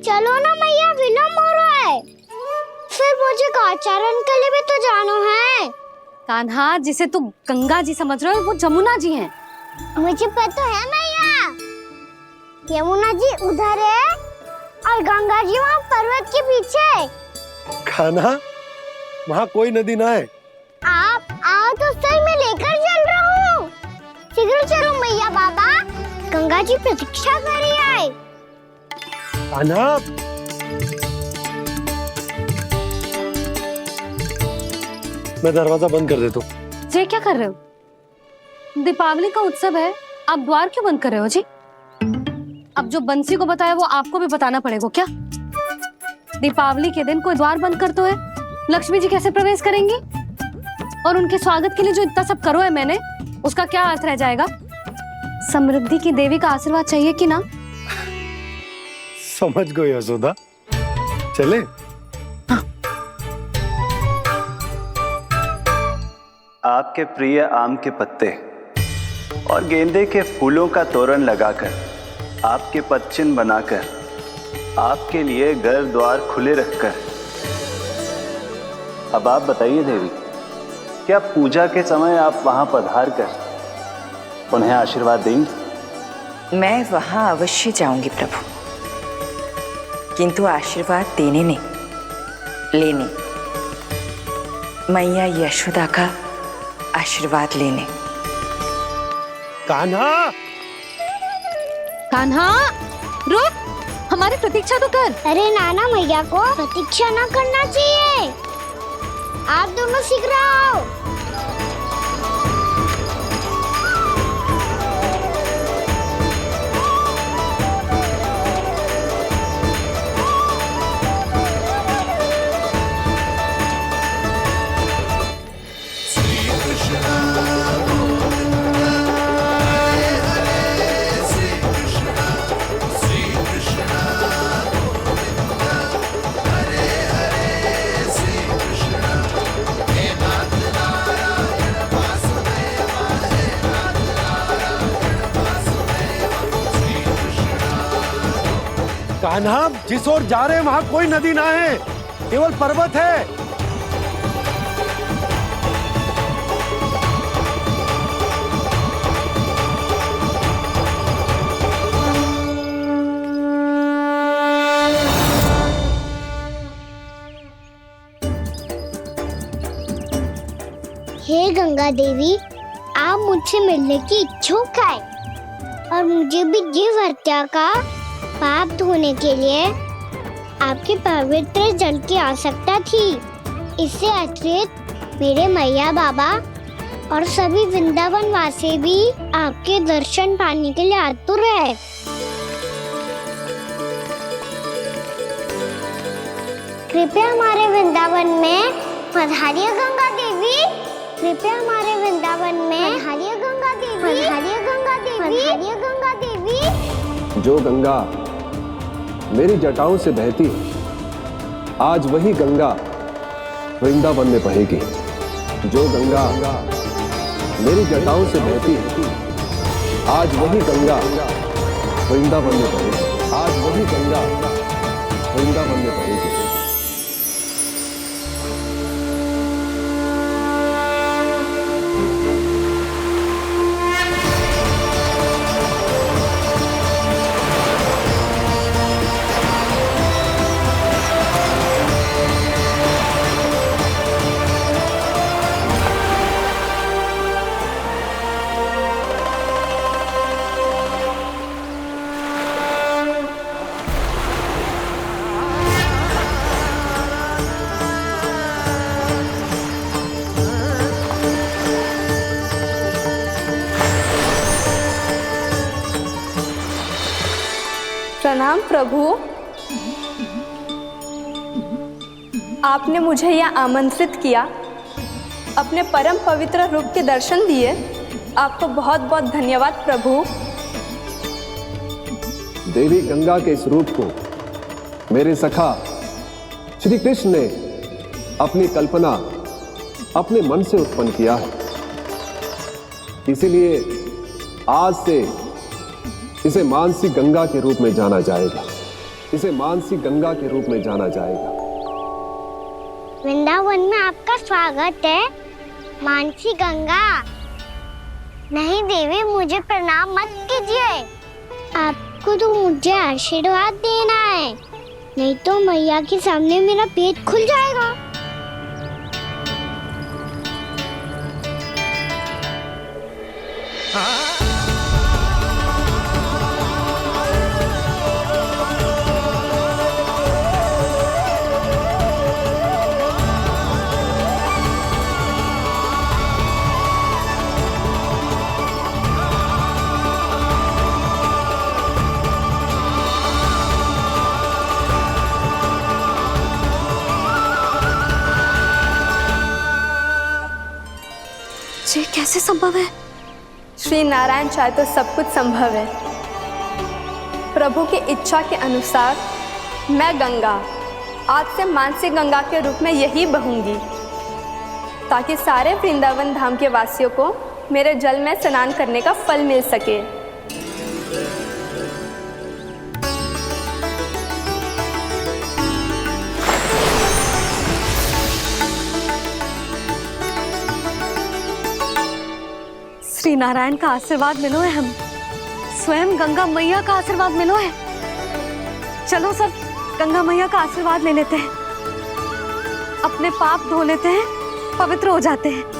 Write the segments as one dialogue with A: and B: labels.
A: चलो ना मैया, विलम्ब हो रहा है। फिर मुझे काचारण के लिए भी तो जाना है।
B: कान्हा, जिसे तू गंगा जी समझ रहे हो वो जमुना जी हैं।
A: मुझे पता है मैया, यमुना जी उधर है और गंगा जी वहाँ पर्वत के पीछे।
C: कान्हा, वहाँ कोई नदी ना है।
A: आप आओ तो सही, मैं लेकर चल रहा हूँ। शीघ्र चलो मैया बाबा, गंगा जी प्रतीक्षा कर रही है।
C: कान्हा, मैं दरवाजा बंद कर देता हूँ।
B: ये क्या कर रहे हो? दीपावली का उत्सव है, आप द्वार क्यों बंद कर रहे हो जी? अब जो बंसी को बताया वो आपको भी बताना पड़ेगा क्या? दीपावली के दिन कोई द्वार बंद कर तो है, लक्ष्मी जी कैसे प्रवेश करेंगी? और उनके स्वागत के लिए जो इतना सब करो है मैंने, उसका क्या अर्थ रह जाएगा? समृद्धि की देवी का आशीर्वाद चाहिए कि ना?
C: समझ गई यशोदा, चले।
D: आपके प्रिय आम के पत्ते और गेंदे के फूलों का तोरण लगाकर, आपके पदचिन्ह बनाकर, आपके लिए घर द्वार खुले रखकर, अब आप बताइए देवी, क्या पूजा के समय आप वहां पधार कर उन्हें आशीर्वाद देंगी?
E: मैं वहां अवश्य जाऊंगी प्रभु, किंतु आशीर्वाद देने नहीं, लेने, मैया यशोदा का आशीर्वाद लेने।
C: कान्हा,
B: कान्हा, रुक, हमारी प्रतीक्षा तो कर।
A: अरे नाना, मैया को प्रतीक्षा न करना चाहिए। आप दोनों शीघ्र आओ।
C: कान्हा, जिस ओर जा रहे हैं वहाँ कोई नदी ना है, केवल पर्वत है।
A: हे गंगा देवी, आप मुझसे मिलने की इच्छुक है और मुझे भी जीव हत्या का पाप धोने के लिए आपके पवित्र जल की आवश्यकता थी। इससे अतिरिक्त मेरे मैया बाबा और सभी वृंदावन वासी भी आपके दर्शन पाने के लिए आतुर है। कृपया हमारे वृंदावन में पधारिए गंगा देवी। कृपया हमारे वृंदावन में पधारिए गंगा देवी। पधारिए गंगा देवी। पधारिए गंगा देवी।
F: जो गंगा मेरी जटाओं से बहती है, आज वही गंगा वृंदावन में बहेगी। जो गंगा मेरी जटाओं से बहती है, आज वही गंगा वृंदावन में बहेगी। आज वही गंगा वृंदावन में बहेगी।
G: प्रणाम प्रभु, आपने मुझे यहाँ आमंत्रित किया, अपने परम पवित्र रूप के दर्शन दिए, आपको बहुत बहुत धन्यवाद प्रभु।
F: देवी गंगा के इस रूप को मेरे सखा श्री कृष्ण ने अपनी कल्पना अपने मन से उत्पन्न किया है, इसीलिए आज से इसे मानसी गंगा के रूप में जाना जाएगा। इसे मानसी गंगा के रूप में जाना जाएगा।
A: वृंदावन में आपका स्वागत है मानसी गंगा। नहीं देवी, मुझे प्रणाम मत कीजिए। आपको तो मुझे आशीर्वाद देना है, नहीं तो मैया के सामने मेरा पेट खुल जाएगा।
B: ये कैसे संभव है?
G: श्री नारायण चाहे तो सब कुछ संभव है। प्रभु की इच्छा के अनुसार मैं गंगा आज से मानसी गंगा के रूप में यही बहूंगी, ताकि सारे वृंदावन धाम के वासियों को मेरे जल में स्नान करने का फल मिल सके।
B: श्री नारायण का आशीर्वाद मिलो है, हम स्वयं गंगा मैया का आशीर्वाद मिलो है। चलो सब गंगा मैया का आशीर्वाद ले लेते हैं, अपने पाप धो लेते हैं, पवित्र हो जाते हैं।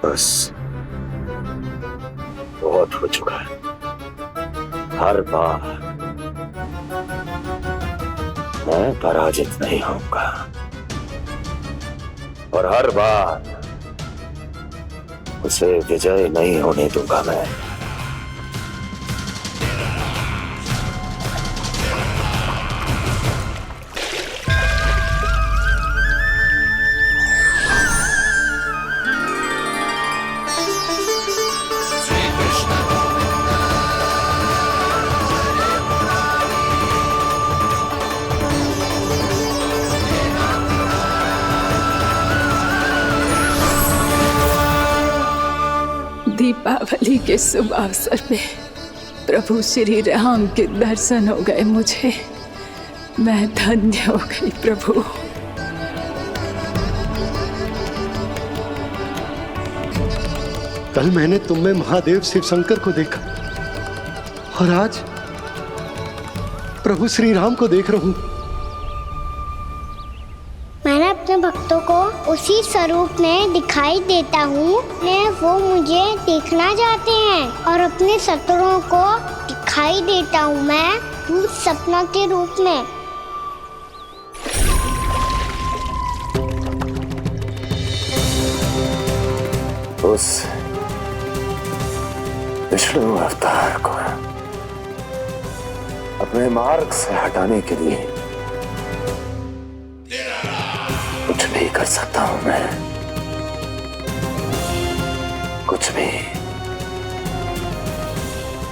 H: बस बहुत हो चुका है। हर बार मैं पराजित नहीं होऊंगा और हर बार उसे विजय नहीं होने दूंगा मैं।
I: दीपावली के शुभ अवसर पे प्रभु श्री राम के दर्शन हो गए मुझे। मैं धन्य हो गई प्रभु।
C: कल मैंने तुम में महादेव शिव शंकर को देखा और आज प्रभु श्री राम को देख रहा हूं।
A: मैंने अपने भक्तों को उसी स्वरूप में दिखाई देता हूँ, वो मुझे देखना चाहते हैं और अपने शत्रुओं को दिखाई देता हूँ मैं भूत सपना के रूप में।
H: उस विष्णु अवतार को अपने मार्ग से हटाने के लिए कुछ भी कर सकता हूं मैं, कुछ भी।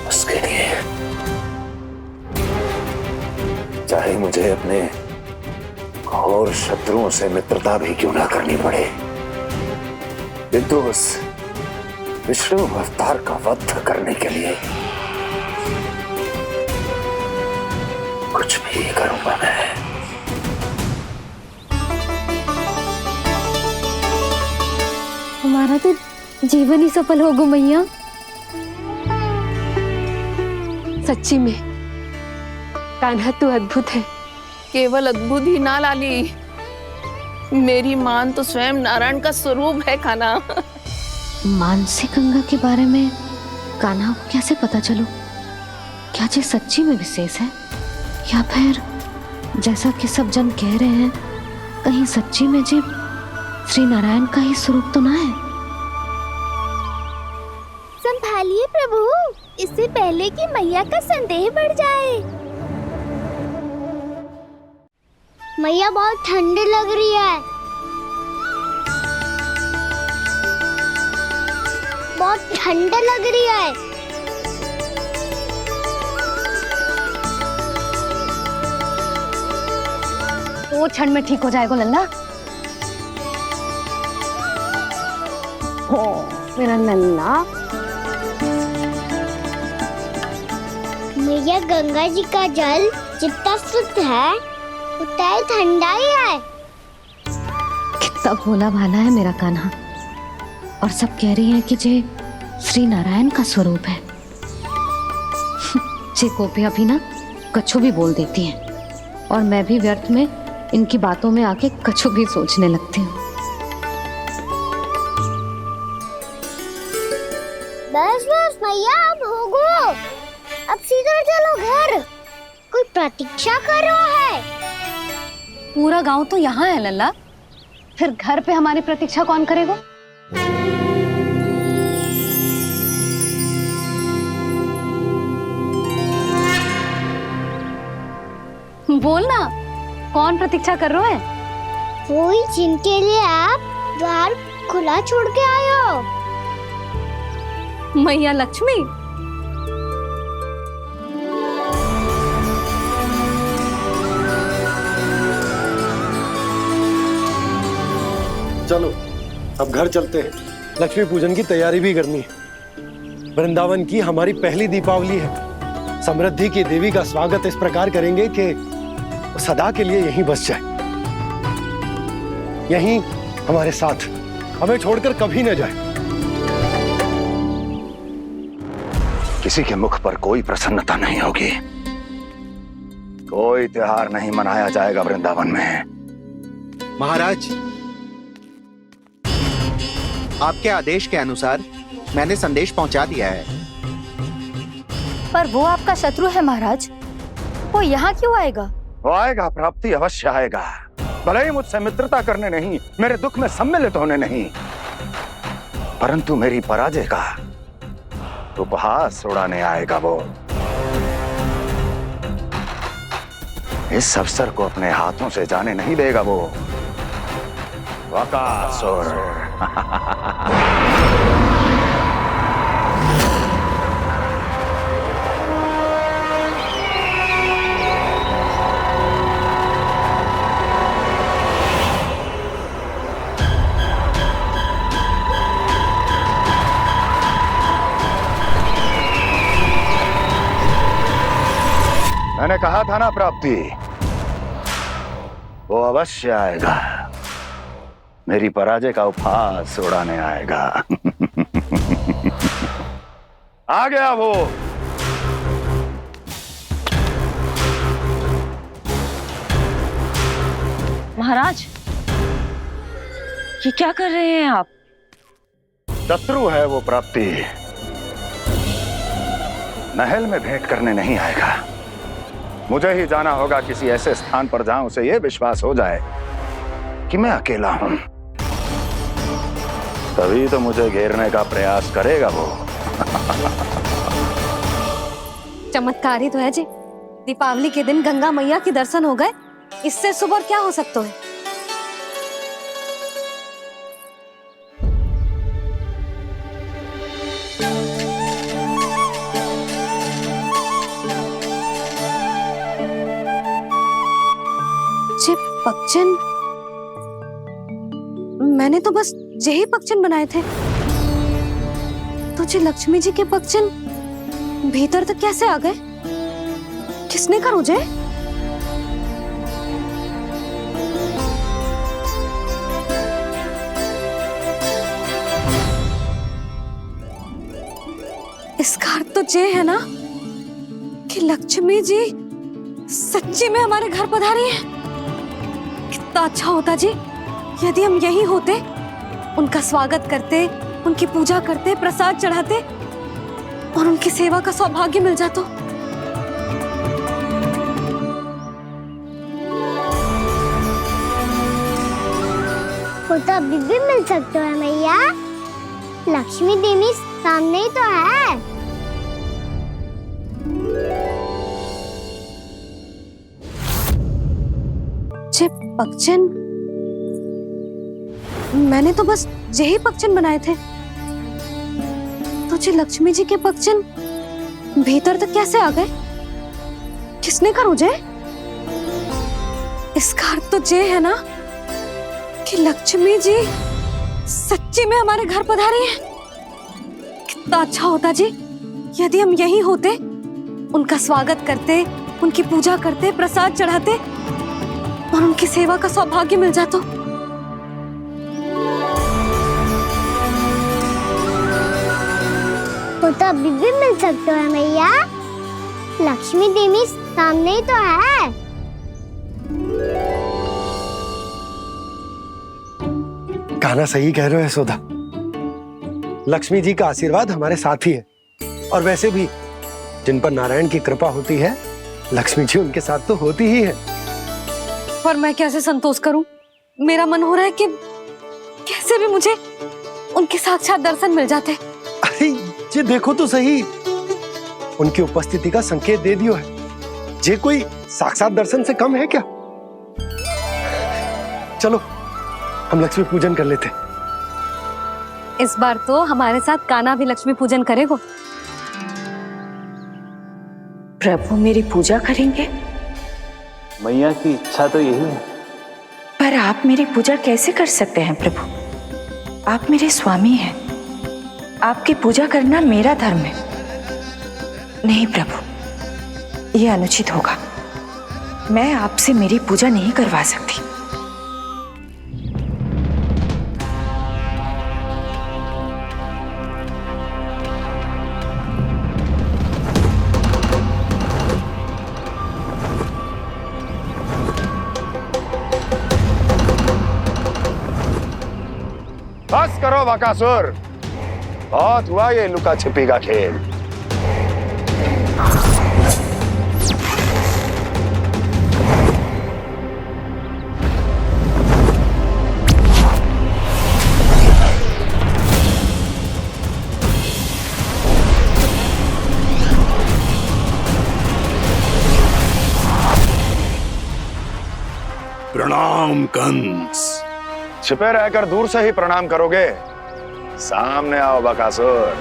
H: उसके लिए चाहे मुझे अपने घोर शत्रुओं से मित्रता भी क्यों ना करनी पड़े, किंतु उस विष्णु अवतार का वध करने के लिए कुछ भी करूंगा मैं।
B: हमारा तो जीवन ही सफल हो गो मैया।
I: सच्ची में कान्हा तू अद्भुत है।
J: केवल अद्भुत ही ना लाली, मेरी मान तो स्वयं नारायण का स्वरूप है कान्हा।
B: मानसी गंगा के बारे में कान्हा को कैसे पता चलो? क्या ये सच्ची में विशेष है या फिर जैसा कि सब जन कह रहे हैं, कहीं सच्ची में जी श्री नारायण का ही स्वरूप तो ना है?
A: संभालिए प्रभु, इससे पहले कि मैया का संदेह बढ़ जाए। मैया बहुत ठंडी लग रही है। बहुत ठंडी लग रही है।
B: वो क्षण में ठीक हो जाएगा लल्ला। हो मेरा लल्ला।
A: मैया गंगा जी का जल जितना शुद्ध है उतना ही ठंडा ही है।
B: कितना भोला भाला है मेरा कान्हा। और सब कह रही हैं कि ये श्री नारायण का स्वरूप है। जे गोपियां भी ना कछु भी बोल देती हैं और मैं भी व्यर्थ में इनकी बातों में आके कछु भी सोचने लगती हूँ।
A: बस बस मैया अब होगो। अब सीधा चलो घर। कोई प्रतीक्षा कर रहा है।
B: पूरा गांव तो यहाँ है लल्ला, फिर घर पे हमारी प्रतीक्षा कौन करेगा? बोल ना, कौन प्रतीक्षा कर रहे हैं?
A: वही जिनके लिए आप द्वार खुला छोड़ के आए हो।
B: मैया लक्ष्मी।
C: चलो अब घर चलते हैं। लक्ष्मी पूजन की तैयारी भी करनी है। वृंदावन की हमारी पहली दीपावली है। समृद्धि की देवी का स्वागत इस प्रकार करेंगे कि सदा के लिए यहीं बस जाए, यहीं हमारे साथ, हमें छोड़कर कभी न जाए।
H: किसी के मुख पर कोई प्रसन्नता नहीं होगी। कोई त्योहार नहीं मनाया जाएगा वृंदावन में।
K: महाराज, आपके आदेश के अनुसार मैंने संदेश पहुंचा दिया है।
L: पर वो आपका शत्रु है महाराज, वो यहाँ क्यों आएगा?
H: वो आएगा, प्राप्ति अवश्य आएगा। भले ही मुझसे मित्रता करने नहीं, मेरे दुख में सम्मिलित होने नहीं, परंतु मेरी पराजय का उपहास उड़ाने आएगा वो। इस अवसर को अपने हाथों से जाने नहीं देगा वो। वकासुर। मैंने कहा था ना प्राप्ति, वो अवश्य आएगा। मेरी पराजय का उपहास उड़ाने आएगा। आ गया वो।
E: महाराज, ये क्या कर रहे हैं आप?
H: शत्रु है वो प्राप्ति। महल में भेंट करने नहीं आएगा। मुझे ही जाना होगा किसी ऐसे स्थान पर जहां उसे यह विश्वास हो जाए कि मैं अकेला हूं। तभी तो मुझे घेरने का प्रयास करेगा वो।
B: चमत्कार ही तो है जी। दीपावली के दिन गंगा मैया के दर्शन हो गए, इससे शुभ और क्या हो सकता है? पक्षन, मैंने तो बस यही पक्षन बनाए थे। तो जी लक्ष्मी जी के पक्षन भीतर तक कैसे आ गए? किसने कर मुझे? इसका अर्थ तो ये है ना कि लक्ष्मी जी सच्ची में हमारे घर पधारी है। कितना अच्छा होता जी यदि हम यही होते, उनका स्वागत करते, उनकी पूजा करते, प्रसाद चढ़ाते और उनकी सेवा का सौभाग्य मिल जाता।
A: वो तो अभी भी मिल सकते हैं मैया। लक्ष्मी देवी सामने ही तो है।
B: मुझे पगचिन, मैंने तो बस यही पगचिन बनाए थे। तुझे लक्ष्मी जी के पगचिन भीतर तक कैसे आ गए? किसने कहा मुझे? इसका अर्थ तो ये है ना कि लक्ष्मी जी सच्ची में हमारे घर पधारी हैं। कितना अच्छा होता जी यदि हम यही होते, उनका स्वागत करते, उनकी पूजा करते, प्रसाद चढ़ाते और उनकी सेवा का सौभाग्य मिल जाता।
A: तो अभी भी मिल सकते हैं मैया, लक्ष्मी देवी सामने ही तो है।
C: कहना सही कह रहे हो यशोदा, लक्ष्मी जी का आशीर्वाद हमारे साथ ही है। और वैसे भी जिन पर नारायण की कृपा होती है, लक्ष्मी जी उनके साथ तो होती ही है।
B: पर मैं कैसे संतोष करूं? मेरा मन हो रहा है कि कैसे भी मुझे उनके साक्षात दर्शन मिल जाते।
C: अरे ये देखो तो सही, उनकी उपस्थिति का संकेत दे दियो है। ये कोई साक्षात दर्शन से कम है क्या? चलो हम लक्ष्मी पूजन कर लेते।
B: इस बार तो हमारे साथ कान्हा भी लक्ष्मी पूजन करेगा।
E: प्रभु मेरी पूजा करेंगे?
D: मैया की इच्छा तो यही है।
E: पर आप मेरी पूजा कैसे कर सकते हैं प्रभु? आप मेरे स्वामी हैं, आपकी पूजा करना मेरा धर्म है। नहीं प्रभु, यह अनुचित होगा। मैं आपसे मेरी पूजा नहीं करवा सकती।
H: बस करो बकासुर, बहुत हुआ ये लुका छिपी का खेल।
M: प्रणाम कंस।
H: छिपे रहकर दूर से ही प्रणाम करोगे? सामने आओ बकासुर।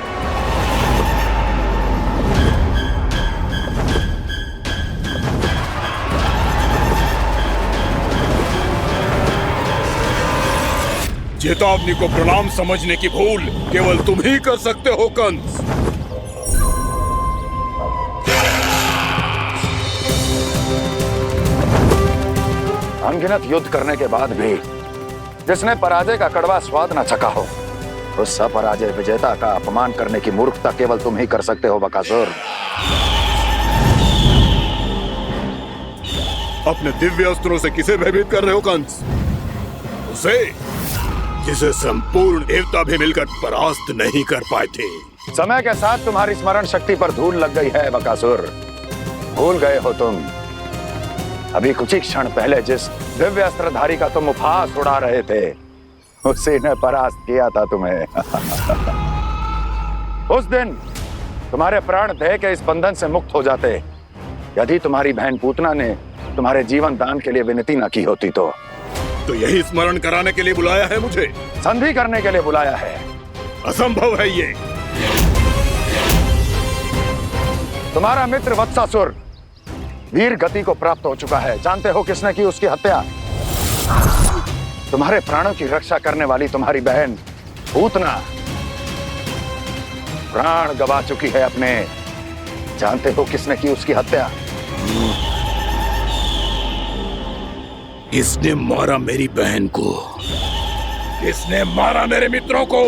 M: चेतावनी को प्रणाम समझने की भूल केवल तुम ही कर सकते हो कंस।
H: अनगिनत युद्ध करने के बाद भी जिसने पराजय का कड़वा स्वाद न चखा हो, उस अपराजय विजेता का अपमान करने की मूर्खता केवल तुम ही कर सकते हो बकासुर।
M: अपने दिव्य अस्त्रों से किसे भयभीत कर रहे हो कंस? उसे जिसे संपूर्ण देवता भी मिलकर परास्त नहीं कर पाए थे।
H: समय के साथ तुम्हारी स्मरण शक्ति पर धूल लग गई है बकासुर। भूल गए हो तुम अभी कुछ ही क्षण पहले जिस दिव्य अस्त्रधारी का तुम उपहास उड़ा रहे थे, उसी ने परास्त किया था तुम्हें। उस दिन तुम्हारे प्राण देह के इस बंधन से मुक्त हो जाते यदि तुम्हारी बहन पूतना ने तुम्हारे जीवन दान के लिए विनती न की होती। तो
M: यही स्मरण कराने के लिए बुलाया है मुझे?
H: संधि करने के लिए बुलाया है।
M: असंभव है ये।
H: तुम्हारा मित्र वत्सासुर वीर गति को प्राप्त हो चुका है। जानते हो किसने की उसकी हत्या? तुम्हारे प्राणों की रक्षा करने वाली तुम्हारी बहन पूतना प्राण गवा चुकी है अपने। जानते हो किसने की उसकी हत्या?
M: किसने मारा मेरी बहन को? किसने मारा मेरे मित्रों को?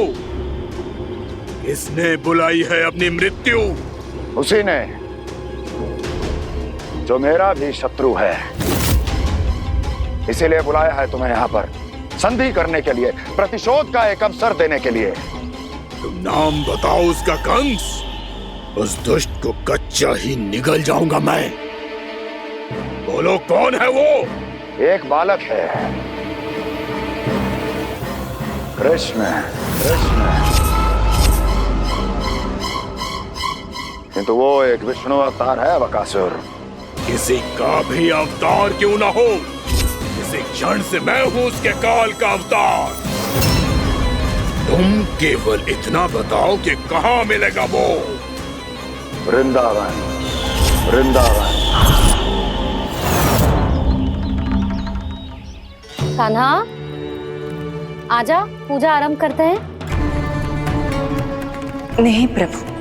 M: किसने बुलाई है अपनी मृत्यु?
H: उसी ने जो मेरा भी शत्रु है। इसीलिए बुलाया है तुम्हें यहाँ पर संधि करने के लिए, प्रतिशोध का एक अवसर देने के लिए।
M: तुम नाम बताओ उसका कंस। उस दुष्ट को कच्चा ही निगल जाऊंगा मैं। बोलो कौन है वो?
H: एक बालक है, कृष्ण। किंतु वो एक विष्णु अवतार है बकासुर।
M: किसी का भी अवतार क्यों ना हो, इस इसी क्षण से मैं हूं उसके काल का अवतार। तुम केवल इतना बताओ कि कहां मिलेगा वो।
H: वृंदावन, वृंदावन।
B: कान्हा, आजा, पूजा आरंभ करते हैं।
E: नहीं प्रभु,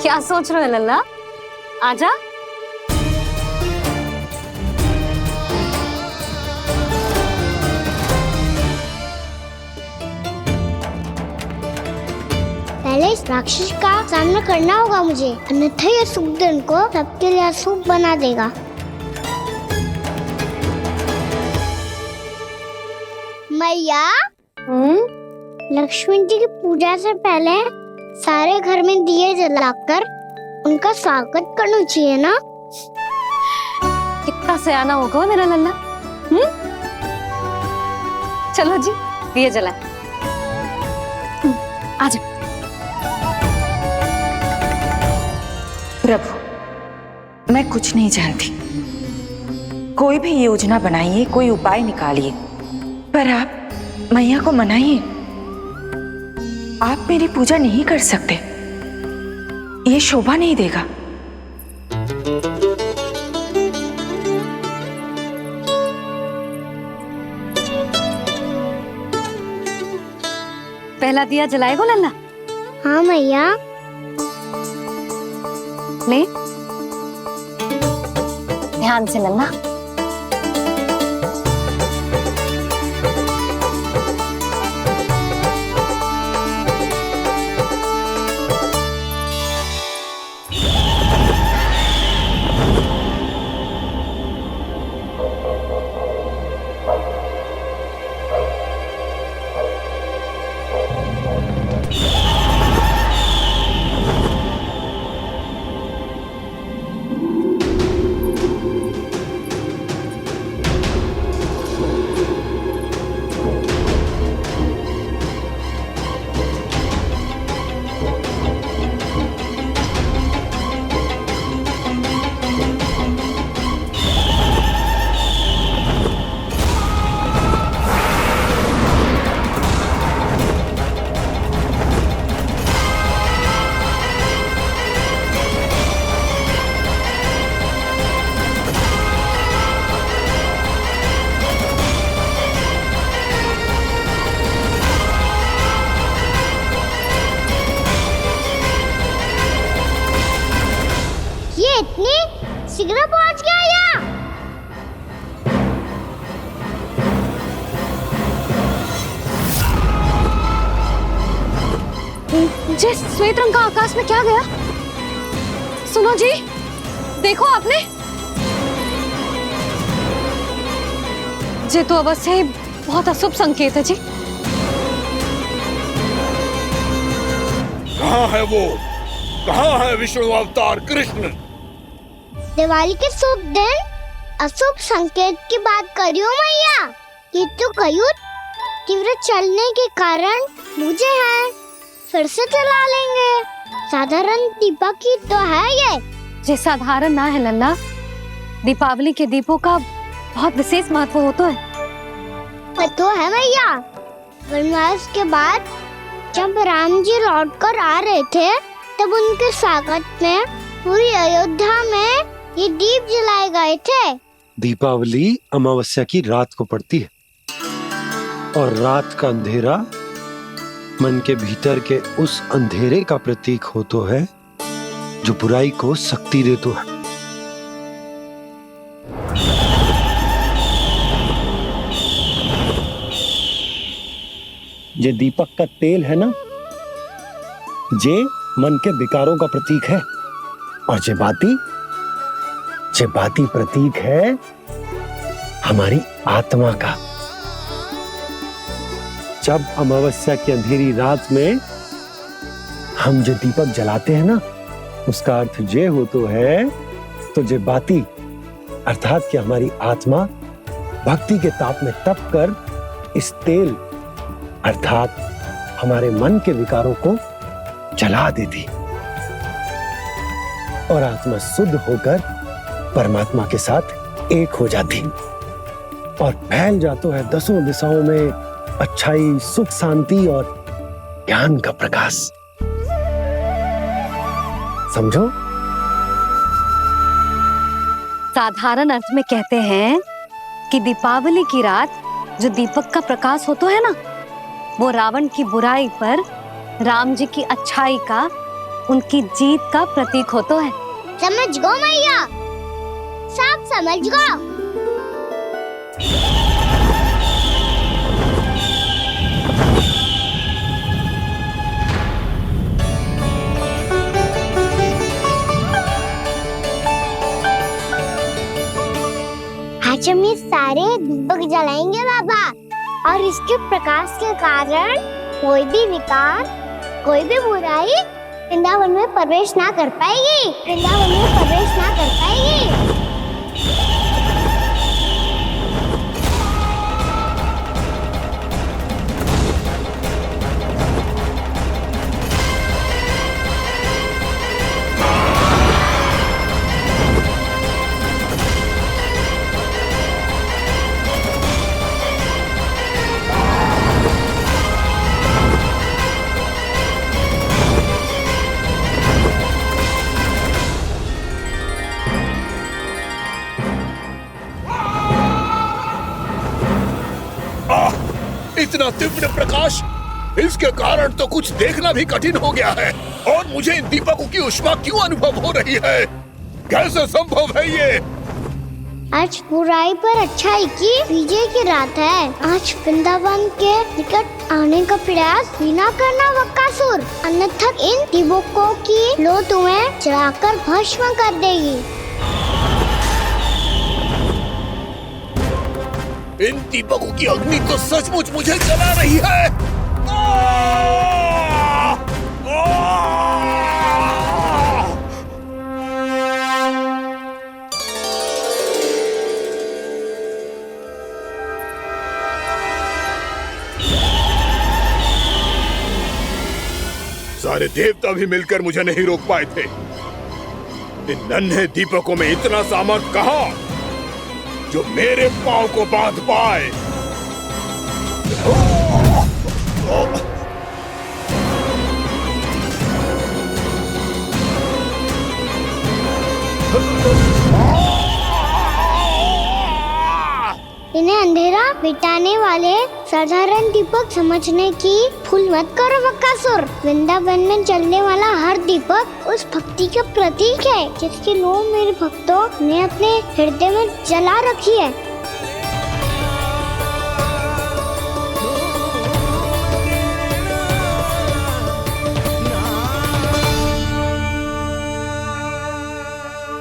B: क्या सोच रहे हो लल्ला? आजा।
A: पहले इस राक्षस का सामना करना होगा मुझे, अन्यथा ये शुभ दिन को सबके लिए अशुभ बना देगा। मैया, लक्ष्मण जी की पूजा से पहले सारे घर में दिए जलाकर उनका स्वागत करना चाहिए ना?
B: कितना सयाना होगा मेरा लल्ला। चलो जी, दिए जलाए। आजा।
E: प्रभु, मैं कुछ नहीं जानती। कोई भी योजना बनाइए, कोई उपाय निकालिए, पर आप मैया को मनाइए। आप मेरी पूजा नहीं कर सकते, ये शोभा नहीं देगा।
B: पहला दिया जलाएगो लल्ला?
A: हाँ मैया।
B: ले, ध्यान से लल्ला।
A: इतनी शीघ्र पहुंच गया यहाँ?
B: जी, श्वेत रंग का आकाश में क्या गया? सुनो जी, देखो आपने। ये तो अवश्य ही बहुत अशुभ संकेत है जी।
M: कहाँ है वो? कहाँ है विष्णु अवतार कृष्ण?
A: दिवाली के शुभ दिन अशुभ संकेत की बात करियो मैया। ये तो कयूत तीव्र चलने के कारण मुझे है, फिर से चला लेंगे। साधारण दीपक ही तो है ये
B: साधारण ना है लल्ला। दीपावली के दीपों का बहुत विशेष महत्व होता है।
A: तो है मैया। वनवास के बाद जब राम जी लौटकर आ रहे थे, तब उनके स्वागत में पूरी अयोध्या में ये दीप जलाए गए थे।
C: दीपावली अमावस्या की रात को पड़ती है और रात का अंधेरा मन के भीतर के उस अंधेरे का प्रतीक होता है जो बुराई को शक्ति देता है। ये दीपक का तेल है ना, जे मन के विकारों का प्रतीक है, और जे बाती प्रतीक है हमारी आत्मा का। जब अमावस्या की अंधेरी रात में हम जो दीपक जलाते हैं ना, उसका अर्थ जे हो तो है, तो जे बाती अर्थात कि हमारी आत्मा भक्ति के ताप में तप कर इस तेल अर्थात हमारे मन के विकारों को जला देती। और आत्मा शुद्ध होकर परमात्मा के साथ एक हो जाती और फैल जाता है दसों दिशाओं में अच्छाई, सुख, शांति और ज्ञान का प्रकाश। समझो?
B: साधारण अर्थ में कहते हैं कि दीपावली की रात जो दीपक का प्रकाश होता है ना, वो रावण की बुराई पर राम जी की अच्छाई का, उनकी जीत का प्रतीक होता है।
A: समझ गो मैया, सब समझ गो। आज हम ये सारे दीपक जलाएंगे बाबा, और इसके प्रकाश के कारण कोई भी विकार, कोई भी बुराई वृंदावन में प्रवेश ना कर पाएगी, वृंदावन में प्रवेश ना कर पाएगी।
M: इतना तीव्र प्रकाश, इसके कारण तो कुछ देखना भी कठिन हो गया है। और मुझे इन दीपकों की उष्मा क्यों अनुभव हो रही है? कैसे संभव है ये?
A: आज बुराई पर अच्छाई की विजय की रात है। आज वृंदावन के निकट आने का प्रयास भी ना करना बकासुर, अन्यथा इन दीपकों की लो तुम्हें जलाकर भस्म कर देगी।
M: इन दीपकों की अग्नि तो सचमुच मुझे जला रही है। सारे देवता भी मिलकर मुझे नहीं रोक पाए थे। इन नन्हे दीपकों में इतना सामर्थ्य कहां जो मेरे पांव को बांध पाए।
A: इन्हें अंधेरा मिटाने वाले साधारण दीपक समझने की भूल मत करो बकासुर। वृंदावन में जलने वाला हर दीपक उस भक्ति का प्रतीक है जिसकी लो मेरे भक्तों ने अपने हृदय में जला रखी है।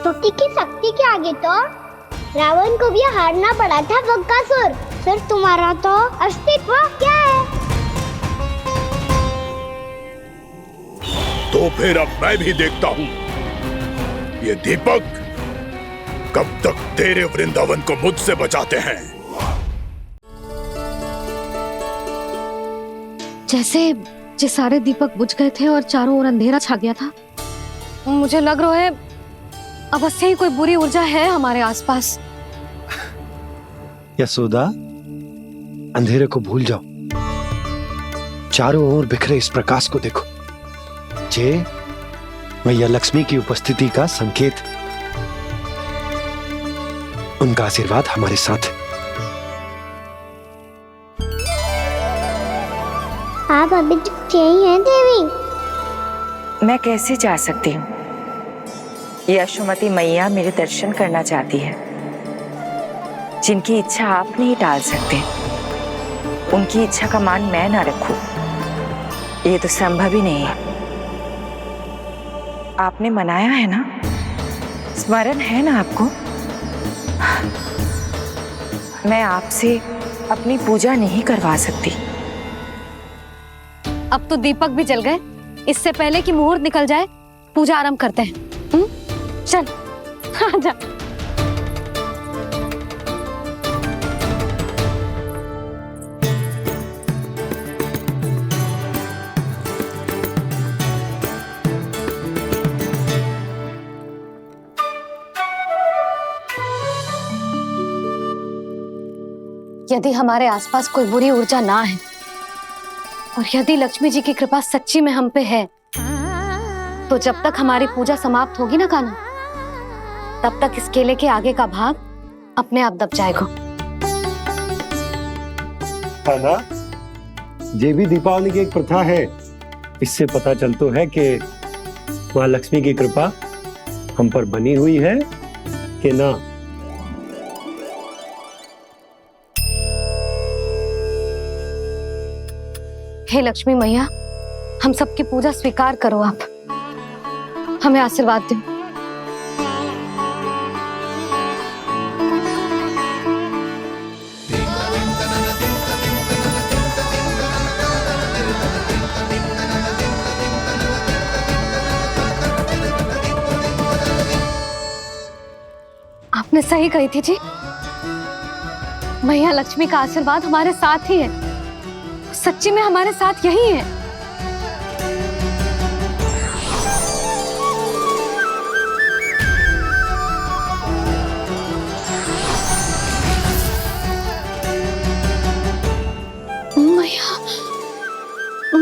A: भक्ति की शक्ति के आगे तो रावण को भी हारना पड़ा था बकासुर। फिर तुम्हारा तो अस्तित्व क्या है?
M: तो फिर अब मैं भी देखता हूँ ये दीपक कब तक तेरे वृंदावन को मुझसे बचाते हैं।
B: जैसे ये सारे दीपक बुझ गए थे और चारों ओर अंधेरा छा गया था, मुझे लग रहा है अवश्य ही कोई बुरी ऊर्जा है हमारे आसपास।
C: यशोदा, अंधेरे को भूल जाओ, चारों ओर बिखरे इस प्रकाश को देखो। जे मैया लक्ष्मी की उपस्थिति का संकेत, उनका आशीर्वाद हमारे साथ।
A: आप अभी तक यही हैं देवी?
E: मैं कैसे जा सकती हूँ? यशोमती मैया मेरे दर्शन करना चाहती है। जिनकी इच्छा आप नहीं टाल सकते, उनकी इच्छा का मान मैं ना रखूं, ये तो संभव ही नहीं है। आपने मनाया है ना, स्मरण है ना आपको? मैं आपसे अपनी पूजा नहीं करवा सकती।
B: अब तो दीपक भी जल गए, इससे पहले कि मुहूर्त निकल जाए पूजा आरंभ करते हैं। चल आजा। यदि हमारे आसपास कोई बुरी ऊर्जा ना है और यदि लक्ष्मी जी की कृपा सच्ची में हम पे है, तो जब तक हमारी पूजा समाप्त होगी ना कान्हा, तब तक इस केले के आगे का भाग अपने आप दब जाएगा।
C: ना ये भी दीपावली की एक प्रथा है। इससे पता चलता है कि माँ लक्ष्मी की कृपा हम पर बनी हुई है कि ना।
B: हे लक्ष्मी मैया, हम सबकी पूजा स्वीकार करो, आप हमें आशीर्वाद दो। आपने सही कही थी जी, मैया लक्ष्मी का आशीर्वाद हमारे साथ ही है, सच्ची में हमारे साथ यही है।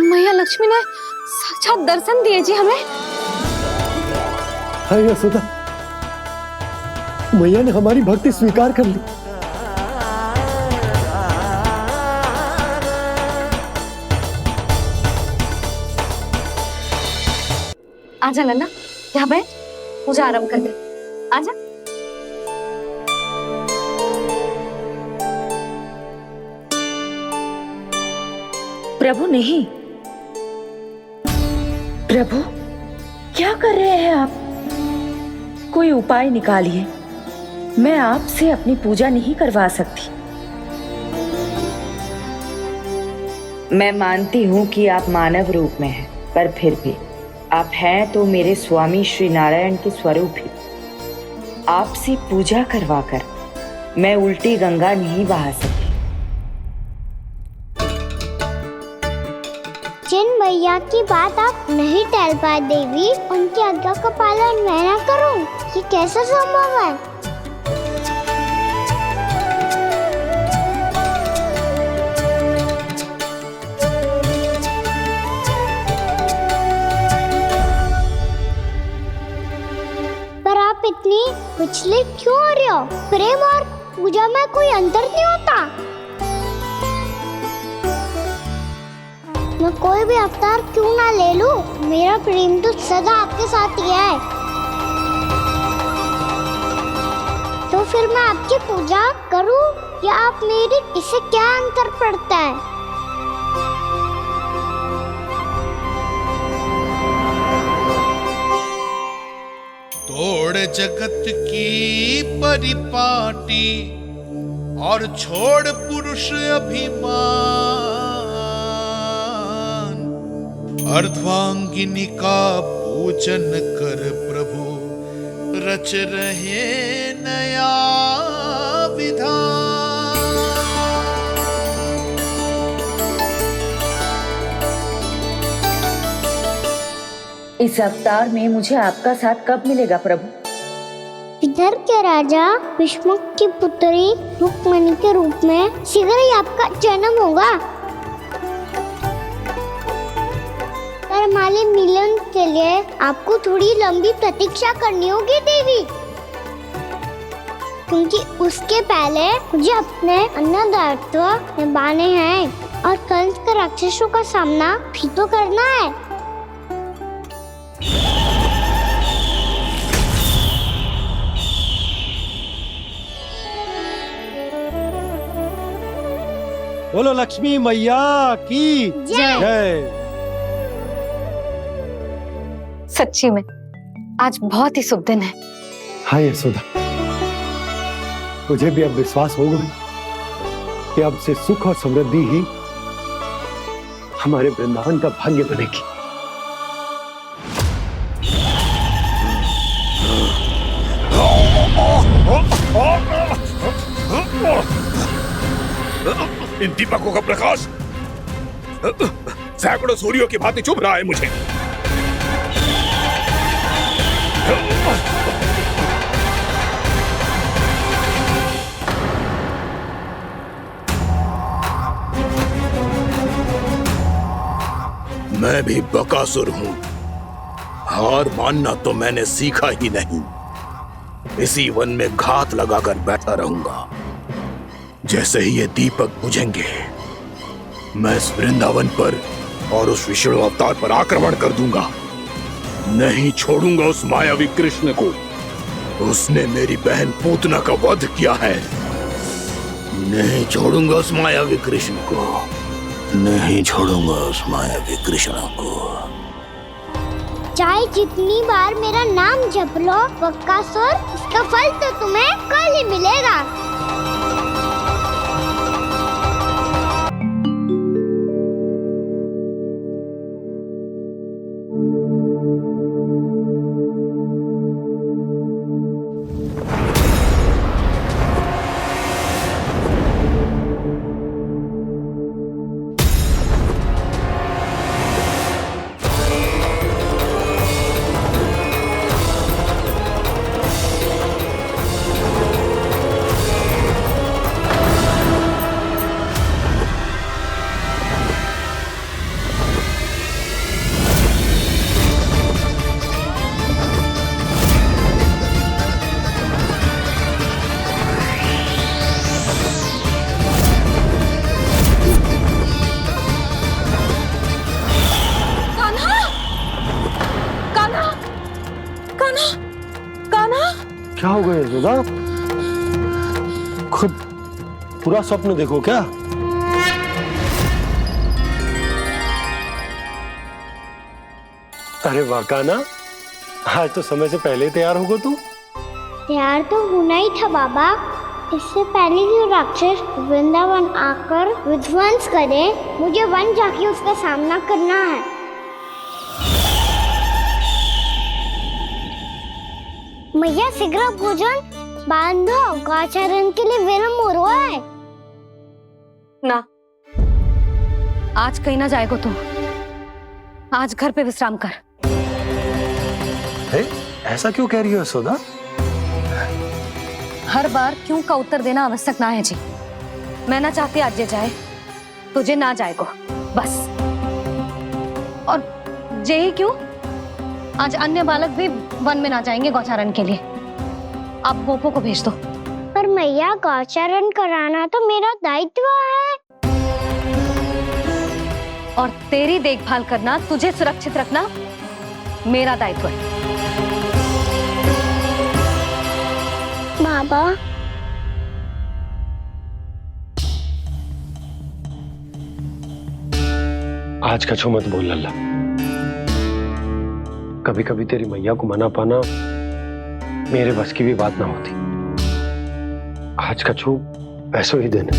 B: मैया लक्ष्मी ने साक्षात दर्शन दिए जी हमें।
C: हाय यशोदा, मैया ने हमारी भक्ति स्वीकार कर ली।
B: आजा नन्ना, यहाँ बैठ, पूजा आरंभ कर दे। आजा।
E: प्रभु नहीं, प्रभु क्या कर रहे हैं आप? कोई उपाय निकालिए, मैं आपसे अपनी पूजा नहीं करवा सकती। मैं मानती हूँ कि आप मानव रूप में हैं, पर फिर भी आप हैं तो मेरे स्वामी श्री नारायण के स्वरूप ही। आपसे पूजा करवाकर मैं उल्टी गंगा नहीं बहा सकती।
A: जिन भैया की बात आप नहीं टाल पाए देवी, उनकी आज्ञा का पालन मैं ना करूं, ये कैसा संभव है? पर आप इतनी विचलित क्यों हो रहे हो? प्रेम और पूजा में कोई अंतर नहीं होता। मैं कोई भी अवतार क्यों ना ले लूं, मेरा प्रेम तो सदा आपके साथ ही है। तो फिर मैं आपकी पूजा करूं या आप मेरी, इससे क्या अंतर पड़ता है?
N: तोड़ जगत की परिपाटी और छोड़ पुरुष अभिमान, अर्धांगिनी का पूजन कर प्रभु रच रहे नया विधान।
E: इस अवतार में मुझे आपका साथ कब मिलेगा प्रभु?
A: इधर के राजा भीष्मक की पुत्री रुक्मणी के रूप में शीघ्र ही आपका जन्म होगा। पर हमारे मिलन के लिए आपको थोड़ी लंबी प्रतीक्षा करनी होगी देवी, क्योंकि उसके पहले मुझे अपने अन्य दायित्व निभाने हैं और कंस के राक्षसों का सामना भी तो करना है।
C: बोलो लक्ष्मी मैया की जय।
B: सच्ची में आज बहुत ही शुभ दिन है।
C: हाँ यशोदा, मुझे भी अब विश्वास हो गया कि अब से सुख और समृद्धि ही हमारे वृंदावन का भाग्य बनेगी।
M: इन दीपकों का प्रकाश सैकड़ों सूर्यों की भांति चुभ रहा है मुझे। मैं भी बकासुर हूँ। हार मानना तो मैंने सीखा ही नहीं। इसी वन में घात लगाकर बैठा रहूंगा। जैसे ही ये दीपक बुझेंगे, मैं इस वृंदावन पर और उस विष्णु अवतार पर आक्रमण कर दूंगा। नहीं छोड़ूंगा उस मायावी कृष्ण को। उसने मेरी बहन पूतना का वध किया है। नहीं छोड़ूंगा उस मायावी कृष्ण को। नहीं छोड़ूंगा उस मायावी कृष्ण को।
A: चाहे जितनी बार मेरा नाम जप लो बकासुर, इसका फल तो तुम्हें कल ही मिलेगा।
C: क्या हो गया यशोदा? खुद पूरा स्वप्न देखो क्या? अरे वाह कान्हा, आज तो समय से पहले तैयार होगा तू।
A: तैयार तो होना ही था बाबा। इससे पहले कि राक्षस वृंदावन आकर विध्वंस करे, मुझे वन जाके उसका सामना करना है। मैया शीघ्र भोजन बांधो, गौचरण के लिए विलंब हो रहा है।
B: ना, आज कहीं ना जाएगा तू। आज घर पे विश्राम कर।
C: ऐसा क्यों कह रही हो यशोदा?
B: हर बार क्यों का उत्तर देना आवश्यक ना है जी। मैं ना चाहती आज ये जाए, तुझे ना जाएगा बस। और यही क्यों, आज अन्य बालक भी वन में ना जाएंगे गौचारण के लिए। आप गोपो को भेज दो।
A: पर मैया गौचारण कराना तो मेरा दायित्व है।
B: और तेरी देखभाल करना, तुझे सुरक्षित रखना मेरा दायित्व है।
A: बाबा,
C: आज कछु मत बोल लल्ला। कभी कभी तेरी मैया को मना पाना मेरे बस की भी बात ना होती। आज कछु ऐसो ही दिन है।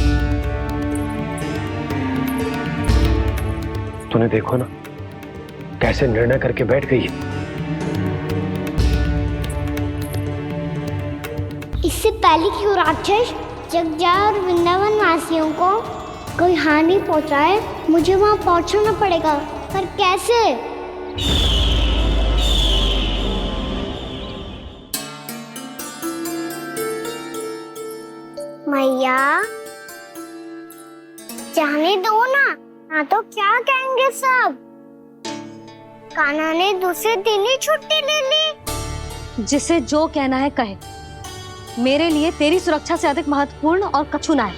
C: तूने देखो ना कैसे निर्णय करके बैठ गई है।
A: इससे पहले कि वो राक्षस जगजा और वृंदावन वासियों को कोई हानि पहुंचाए, मुझे वहां पहुंचना पड़ेगा। पर कैसे? मैया, जाने दो ना तो क्या कहेंगे सब। कान्हा ने दूसरे दिन ही छुट्टी ले ली।
B: जिसे जो कहना है कहे। मेरे लिए तेरी सुरक्षा से अधिक महत्वपूर्ण और कछु ना है।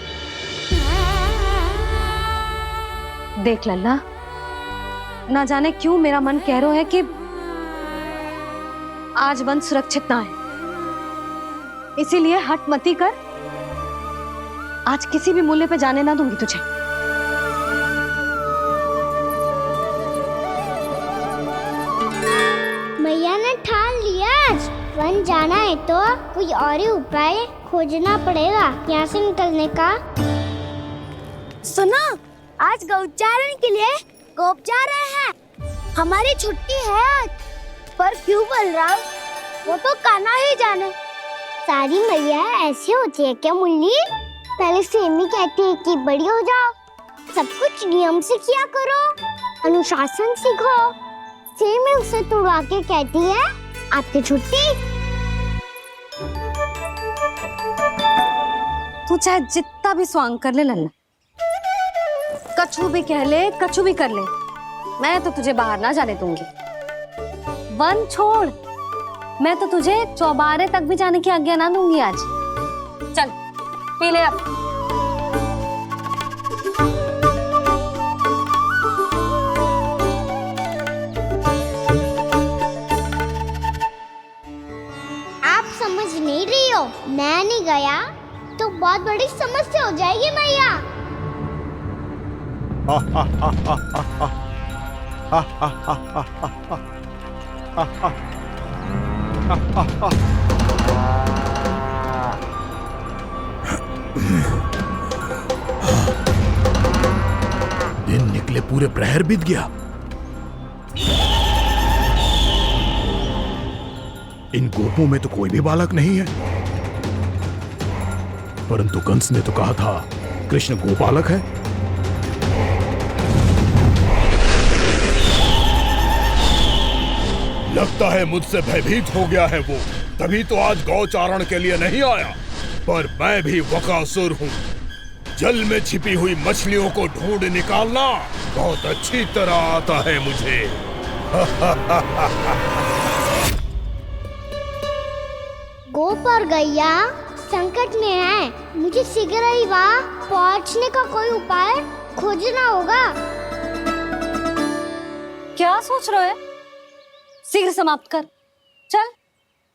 B: देख लल्ला, ना जाने क्यों मेरा मन कह रहा है कि आज वन सुरक्षित ना है। इसीलिए हट मती कर। आज किसी भी मूल्य पे जाने ना दूंगी तुझे।
A: मैया ने ठान लिया, आज वन जाना है तो कोई और ही उपाय खोजना पड़ेगा यहाँ से निकलने का। सुनो, आज गौचारण के लिए गोप जा रहे हैं। हमारी छुट्टी है आज। पर क्यों बलराम? वो तो कान्हा ही जाने। सारी मैया ऐसी होती है क्या मुन्नी? पहले सेमी कहती है कि बड़ी हो जाओ, सब कुछ नियम से किया करो, अनुशासन सीखो। सेमी उसे तुड़वा के कहती है आपकी छुट्टी।
B: तू चाहे जितना भी स्वांग कर ले लल्ला, कछु भी कह ले, कछु भी कर ले, मैं तो तुझे बाहर ना जाने दूंगी। वन छोड़, मैं तो तुझे चौबारे तक भी जाने की आज्ञा ना दूंगी आज। चल पी ले अब।
A: आप समझ नहीं रही हो, मैं नहीं गया तो बहुत बड़ी समस्या हो जाएगी मैया।
M: दिन निकले पूरे प्रहर बीत गया। इन गोपों में तो कोई भी बालक नहीं है, परंतु कंस ने तो कहा था कृष्ण गोपालक है। लगता है मुझसे भयभीत हो गया है वो, तभी तो आज गौचारण के लिए नहीं आया। पर मैं भी वकासुर हूँ, जल में छिपी हुई मछलियों को ढूंढ निकालना बहुत अच्छी तरह आता है मुझे।
A: गोप और गैया संकट में है, मुझे शीघ्र ही वहाँ पहुँचने का कोई उपाय खोजना होगा।
B: क्या सोच रहे हो? शीघ्र समाप्त कर, चल।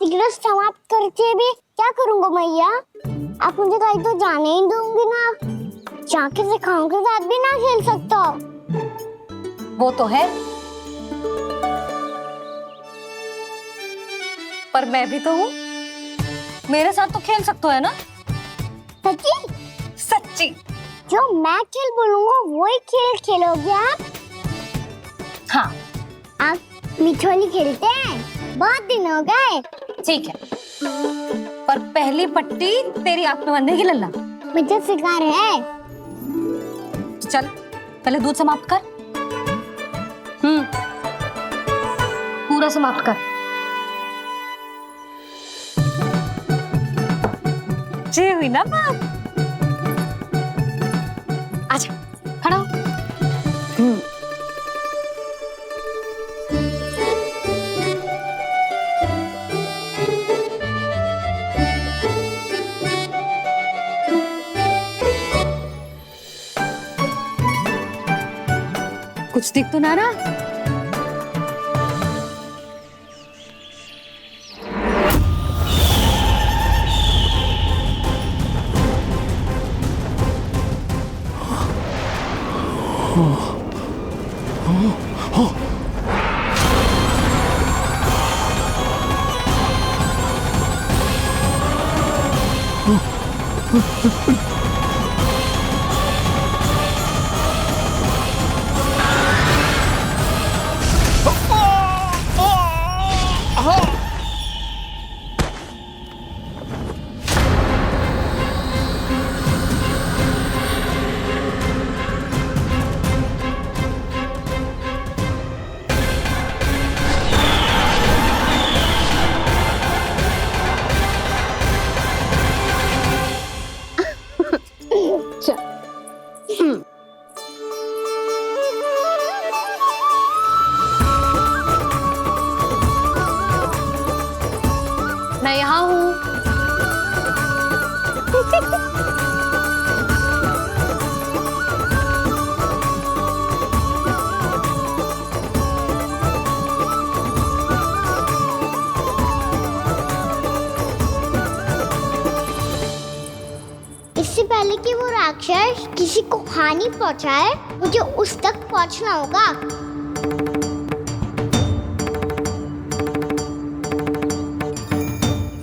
A: शीघ्र समाप्त करके भी क्या करूँगा मैया? आप मुझे कहीं तो जाने ही दूंगी ना, जाके सिखाओं के साथ भी ना खेल सकता।
B: वो तो है, पर मैं भी तो हूँ, मेरे साथ तो खेल सकते हो है ना?
A: सच्ची?
B: सच्ची।
A: जो मैं खेल बोलूँगा वही खेल खेलोगे आप?
B: हाँ।
A: आप मिठोली खेलते हैं, बहुत दिन हो गए।
B: ठीक है, पर पहली पट्टी तेरी आंख में बंधेगी लल्ला।
A: मुझे शिकार है।
B: चल पहले दूध समाप्त कर। पूरा समाप्त कर। जी हुई ना बात? आजा खड़ा हो। कुछ दिख तो ना रहा? मैं यहाँ हूँ।
A: इससे पहले कि वो राक्षस किसी को हानि पहुंचाए, मुझे उस तक पहुंचना होगा।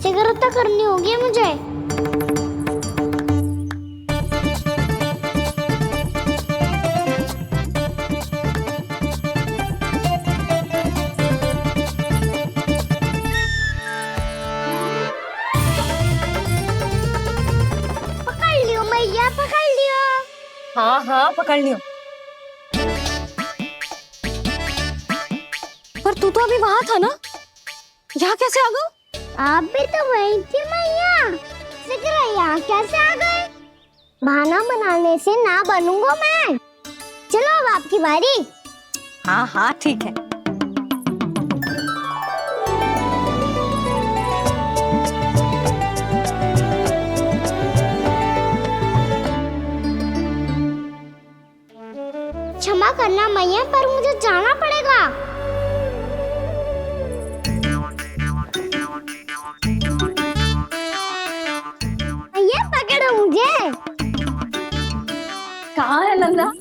A: शीघ्रता करनी होगी मुझे। पकड़ लियो मैया, पकड़ लियो।
B: हाँ हाँ पकड़ लियो। पर तू तो अभी वहां था ना, यहाँ कैसे आ गया?
A: आप भी तो वही थी मैया, शीघ्र यहाँ कैसे आ गए? बहाना बनाने से ना बनूंगा मैं। चलो अब आपकी बारी।
B: हाँ हाँ ठीक है।
A: क्षमा करना मैया, पर मुझे जाना पड़ेगा। मैया पकड़ो मुझे।
B: कहाँ है नंदा?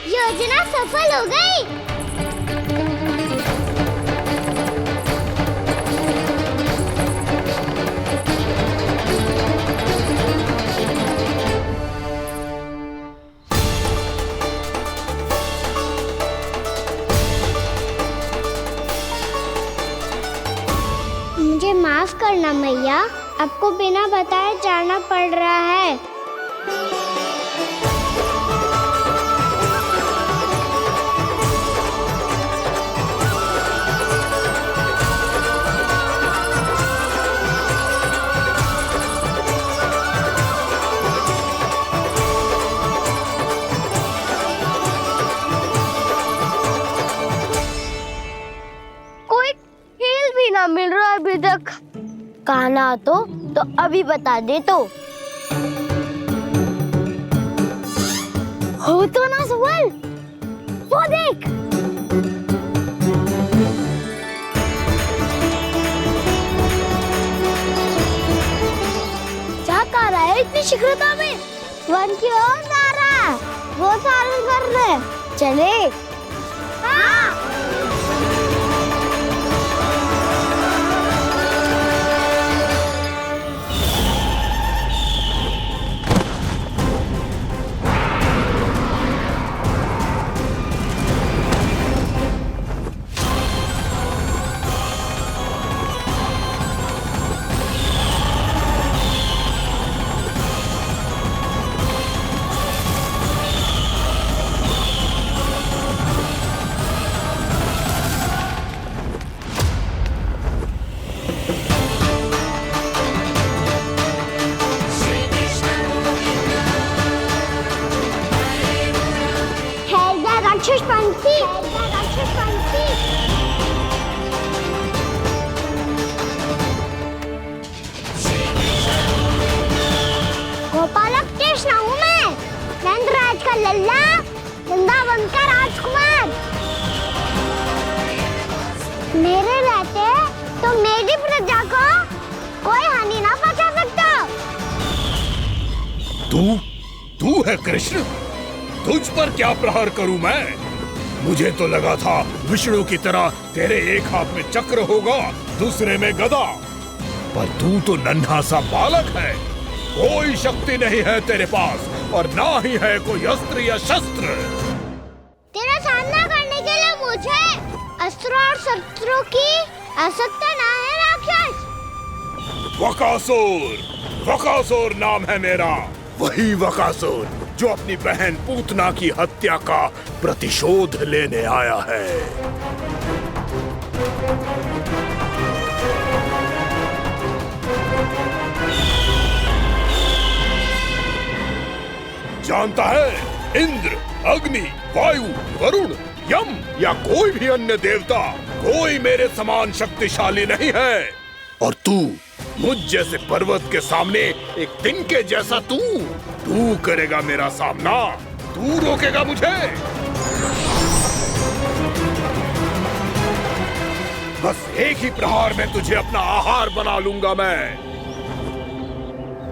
A: योजना सफल हो गई। मुझे माफ करना मैया, आपको बिना बताए जाना पड़ रहा है। कोई खेल भी ना मिल रहा अभी तक। कहना तो अभी बता दे तो। हो तो ना सवाल, वो देख। क्या कर रहा है इतनी शीघ्रता में? वन की ओर जा रहा है, वो सारे कर रहे। चले। हाँ। राक्षस पंछी, राक्षस पंछी। गोपालक कृष्ण हूँ मैं, नंदराज का लल्ला, वृंदावन का राजकुमार। मेरे रहते तो मेरी प्रजा को कोई हानि ना पहुंचा सकता।
M: तू है कृष्ण? तुझ पर क्या प्रहार करूं मैं? मुझे तो लगा था विष्णु की तरह तेरे एक हाथ में चक्र होगा, दूसरे में गदा, पर तू तो नन्हा सा बालक है। कोई शक्ति नहीं है तेरे पास और ना ही है कोई अस्त्र या शस्त्र।
A: तेरा सामना करने के लिए मुझे अस्त्र और शस्त्रों की आवश्यकता ना है राक्षस।
M: वकासुर, वकासुर नाम है मेरा, वही वकासुर जो अपनी बहन पूतना की हत्या का प्रतिशोध लेने आया है। जानता है, इंद्र, अग्नि, वायु, वरुण, यम या कोई भी अन्य देवता कोई मेरे समान शक्तिशाली नहीं है। और तू, मुझ जैसे पर्वत के सामने एक तिनके जैसा तू करेगा मेरा सामना? तू रोकेगा मुझे? बस एक ही प्रहार में तुझे अपना आहार बना लूंगा मैं।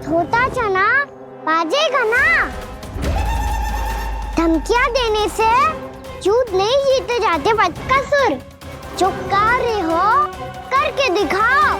A: छोटा चना बाजेगा ना। धमकियां देने से युद्ध नहीं जीते जाते बदकसूर। जो कार्य हो करके दिखाओ।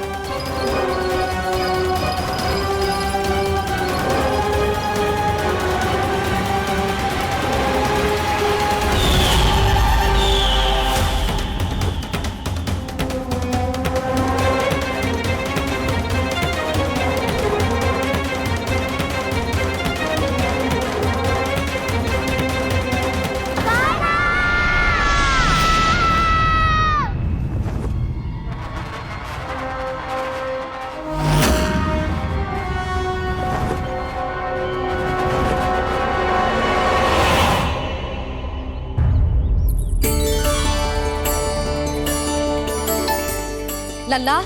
B: लल्ला,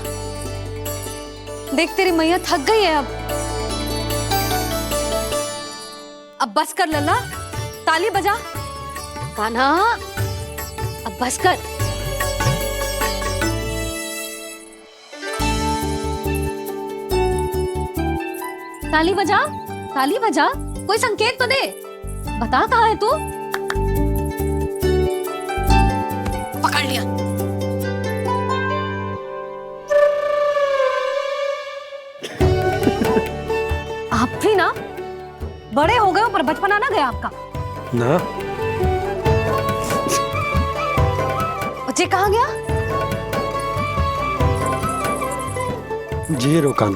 B: देख तेरी मैया थक गई है अब बस कर लल्ला, ताली बजा। कान्हा, अब बस कर। ताली बजा, ताली बजा, कोई संकेत तो दे, बता कहाँ है तू? पकड़ लिया। आप भी ना बड़े हो गए हो, पर बचपना ना गया आपका
C: ना।
B: बच्चे कहाँ गया?
C: जी रोकान।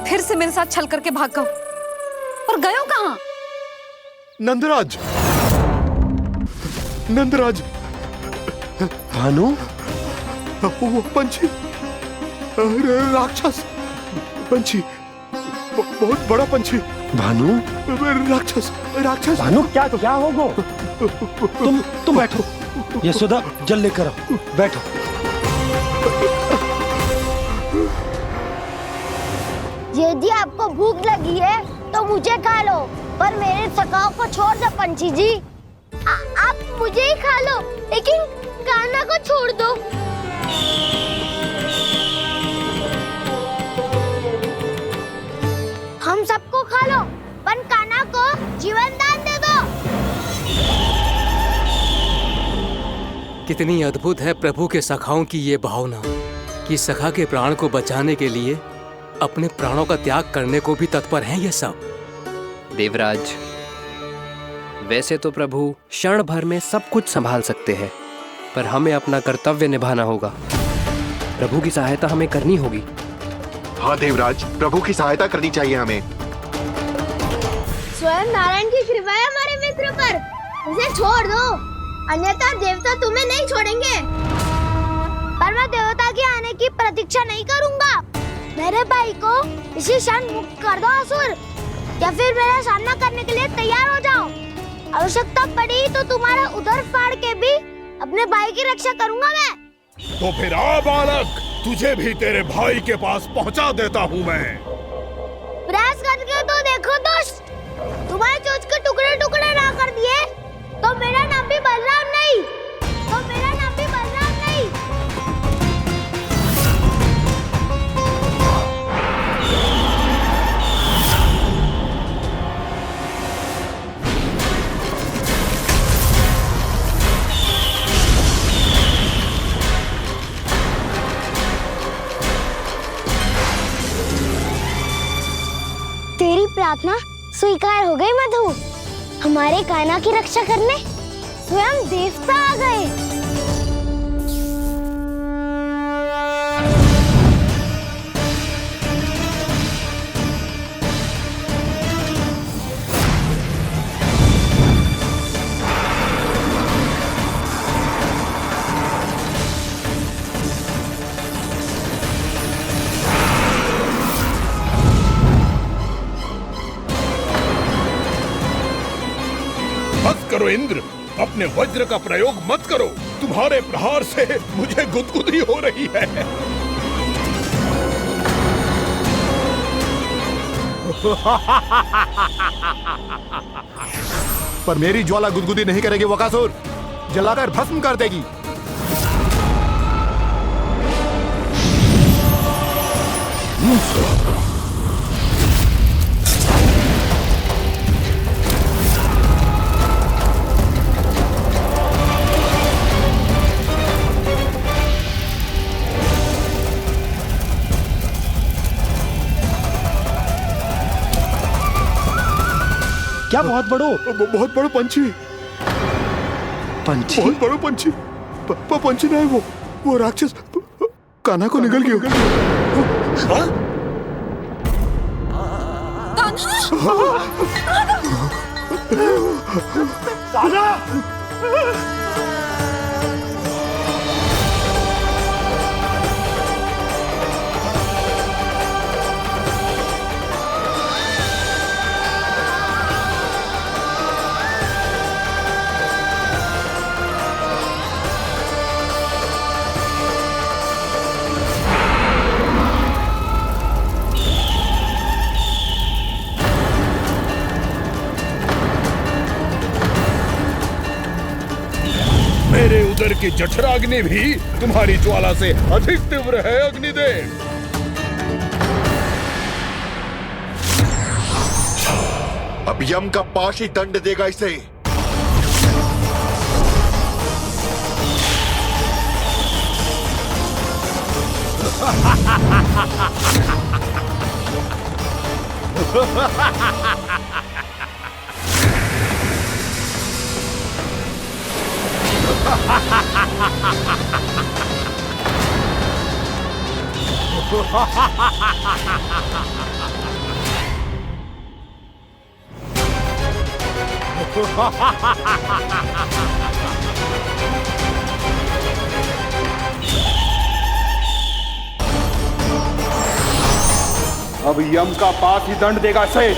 B: फिर से मेरे साथ छल करके भाग गए, पर गए हो कहाँ?
M: नंदराज, नंदराज।
C: भानु,
M: वो पंछी, राक्षस पंछी, बहुत बड़ा पंछी।
C: भानु,
M: राक्षस, राक्षस।
C: भानु, क्या होगो? तुम बैठो, यशोदा जल लेकर आओ, बैठो।
A: यदि आपको भूख लगी है तो मुझे खा लो, पर मेरे सखाओं को छोड़ दो पंछी जी। आप मुझे ही खा लो, लेकिन कान्हा को छोड़ दो। हम सबको खा लो, पर कान्हा को जीवन दान दे दो।
O: कितनी अद्भुत है प्रभु के सखाओं की ये भावना कि सखा के प्राण को बचाने के लिए अपने प्राणों का त्याग करने को भी तत्पर हैं ये सब।
P: देवराज, वैसे तो प्रभु क्षण भर में सब कुछ संभाल सकते हैं, पर हमें अपना कर्तव्य निभाना होगा। प्रभु की सहायता हमें करनी होगी।
K: हाँ देवराज, प्रभु की सहायता करनी चाहिए हमें।
A: स्वयं नारायण की कृपा है हमारे मित्र पर, उसे छोड़ दो, अन्यथा देवता तुम्हें नहीं छोड़ेंगे। पर मैं देवता के आने की प्रतीक्षा नहीं करूंगा। मेरे भाई को इसी क्षण मुक्त कर दो असुर, या फिर मेरा सामना करने के लिए तैयार हो जाओ। आवश्यकता पड़ी तो तुम्हारा उधर फाड़ के भी अपने भाई की रक्षा करूंगा मैं।
M: तो फिर आ बालक, तुझे भी तेरे भाई के पास पहुंचा देता हूँ मैं।
A: प्रयास करके तो देखो दोस्त, तुम्हारे चोंच के टुकड़े टुकड़े ना कर दिए तो मेरा नाम भी बलराम नहीं, तो मेरा नाम भी बलराम नहीं। तेरी प्रार्थना स्वीकार हो गई मधु। हमारे कान्हा की रक्षा करने स्वयं देवता आ गए।
M: करो इंद्र, अपने वज्र का प्रयोग मत करो। तुम्हारे प्रहार से मुझे गुदगुदी हो रही है।
K: पर मेरी ज्वाला गुदगुदी नहीं करेगी वकासुर, जलाकर भस्म कर देगी।
C: क्या बहुत
M: बहुत बड़ो पंछी,
C: पंछी,
M: बहुत बड़ो पंछी। पंछी ना है वो राक्षस कान्हा को निगल गया। कि जठराग्नि भी तुम्हारी ज्वाला से अधिक तीव्र है अग्निदेव।
H: अब यम का पाश ही दंड देगा इसे।
Q: अब यम का पास ही दंड देगा इसे।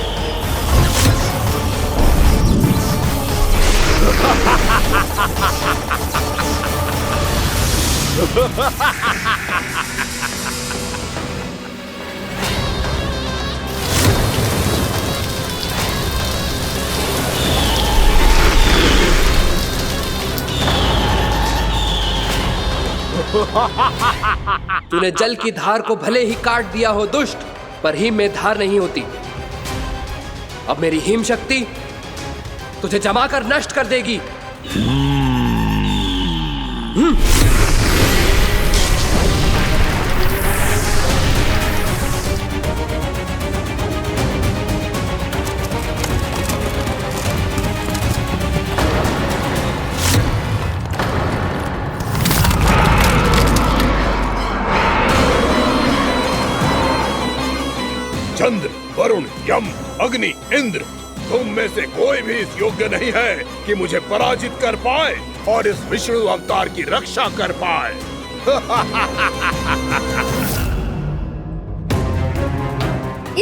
P: तूने जल की धार को भले ही काट दिया हो दुष्ट, पर हिम में धार नहीं होती। अब मेरी हिम शक्ति तुझे जमा कर नष्ट कर देगी।
M: चंद्र, वरुण, यम, अग्नि, इंद्र, तुम में से कोई भी इस योग्य नहीं है कि मुझे पराजित कर पाए और इस विष्णु अवतार की रक्षा कर पाए।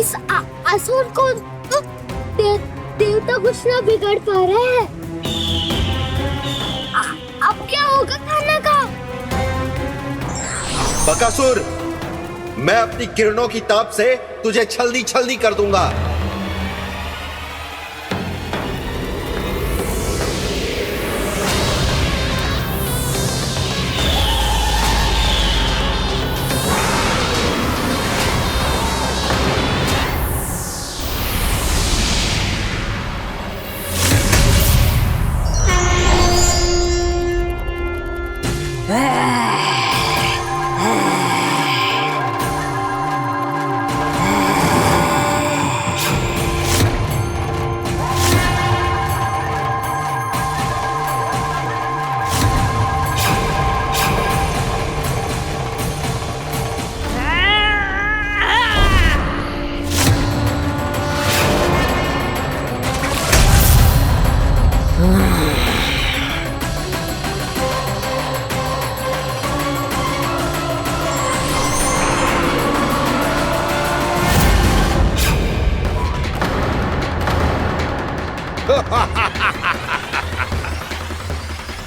A: इस असुर को देवता कुछ ना बिगाड़ पा रहे हैं। अब क्या होगा खाना का?
H: बकासुर, मैं अपनी किरणों की ताप से तुझे छल्दी छल्दी कर दूंगा।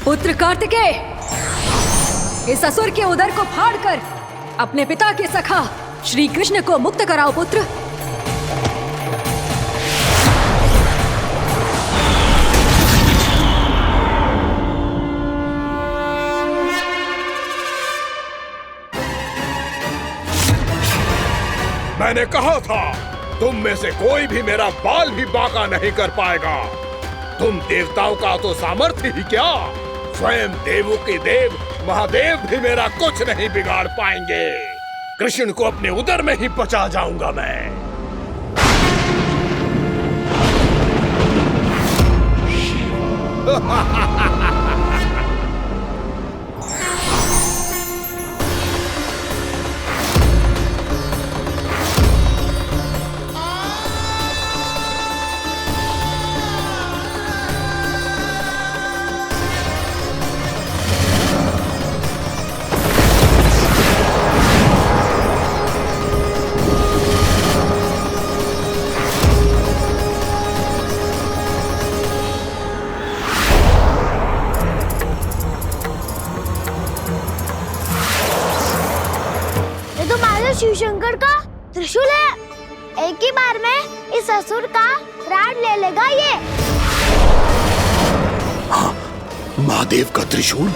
L: पुत्र कार्तिकेय, इस असुर के उदर को फाड़कर अपने पिता के सखा श्री कृष्ण को मुक्त कराओ पुत्र।
M: मैंने कहा था, तुम में से कोई भी मेरा बाल भी बांका नहीं कर पाएगा। तुम देवताओं का तो सामर्थ्य ही क्या, स्वयं देवों के देव महादेव भी मेरा कुछ नहीं बिगाड़ पाएंगे। कृष्ण को अपने उदर में ही पचा जाऊंगा मैं।
A: शिव शंकर का त्रिशूल है। एक ही बार में इस असुर का प्राण ले लेगा ये।
M: हाँ, महादेव का त्रिशूल।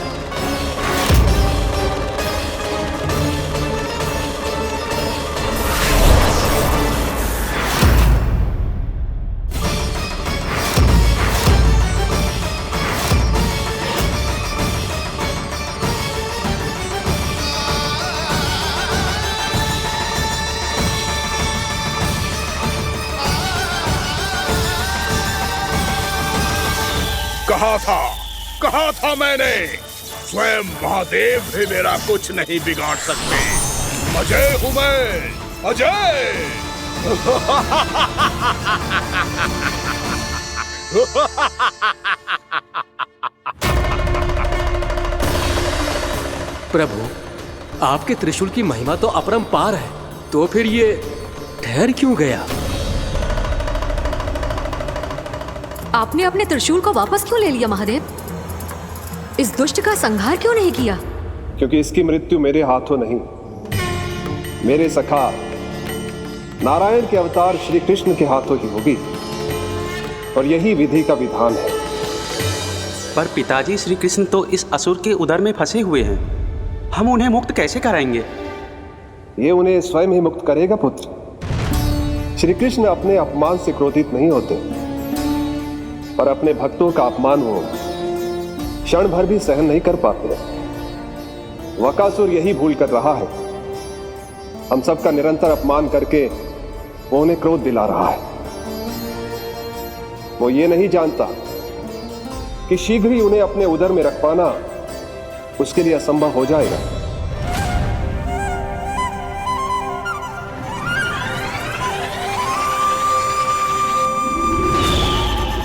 M: कहा था मैंने, स्वयं महादेव भी मेरा कुछ नहीं बिगाड़ सकते। अजय हूं मैं, अजय।
O: प्रभु, आपके त्रिशूल की महिमा तो अपरंपार है, तो फिर ये ठहर क्यों गया?
L: आपने अपने त्रिशूल को वापस क्यों ले लिया महादेव? इस दुष्ट का संहार क्यों नहीं किया?
F: क्योंकि इसकी मृत्यु मेरे हाथों नहीं, मेरे सखा नारायण के अवतार श्री कृष्ण के हाथों ही होगी, और यही विधि का विधान है।
R: पर पिताजी, श्री कृष्ण तो इस असुर के उदर में फंसे हुए हैं, हम उन्हें मुक्त कैसे कराएंगे?
F: ये उन्हें स्वयं ही मुक्त करेगा पुत्र। श्री कृष्ण अपने अपमान से क्रोधित नहीं होते, पर अपने भक्तों का अपमान वो क्षण भर भी सहन नहीं कर पाते। वकासुर यही भूल कर रहा है, हम सबका निरंतर अपमान करके वो उन्हें क्रोध दिला रहा है। वो ये नहीं जानता कि शीघ्र ही उन्हें अपने उदर में रख पाना उसके लिए असंभव हो जाएगा।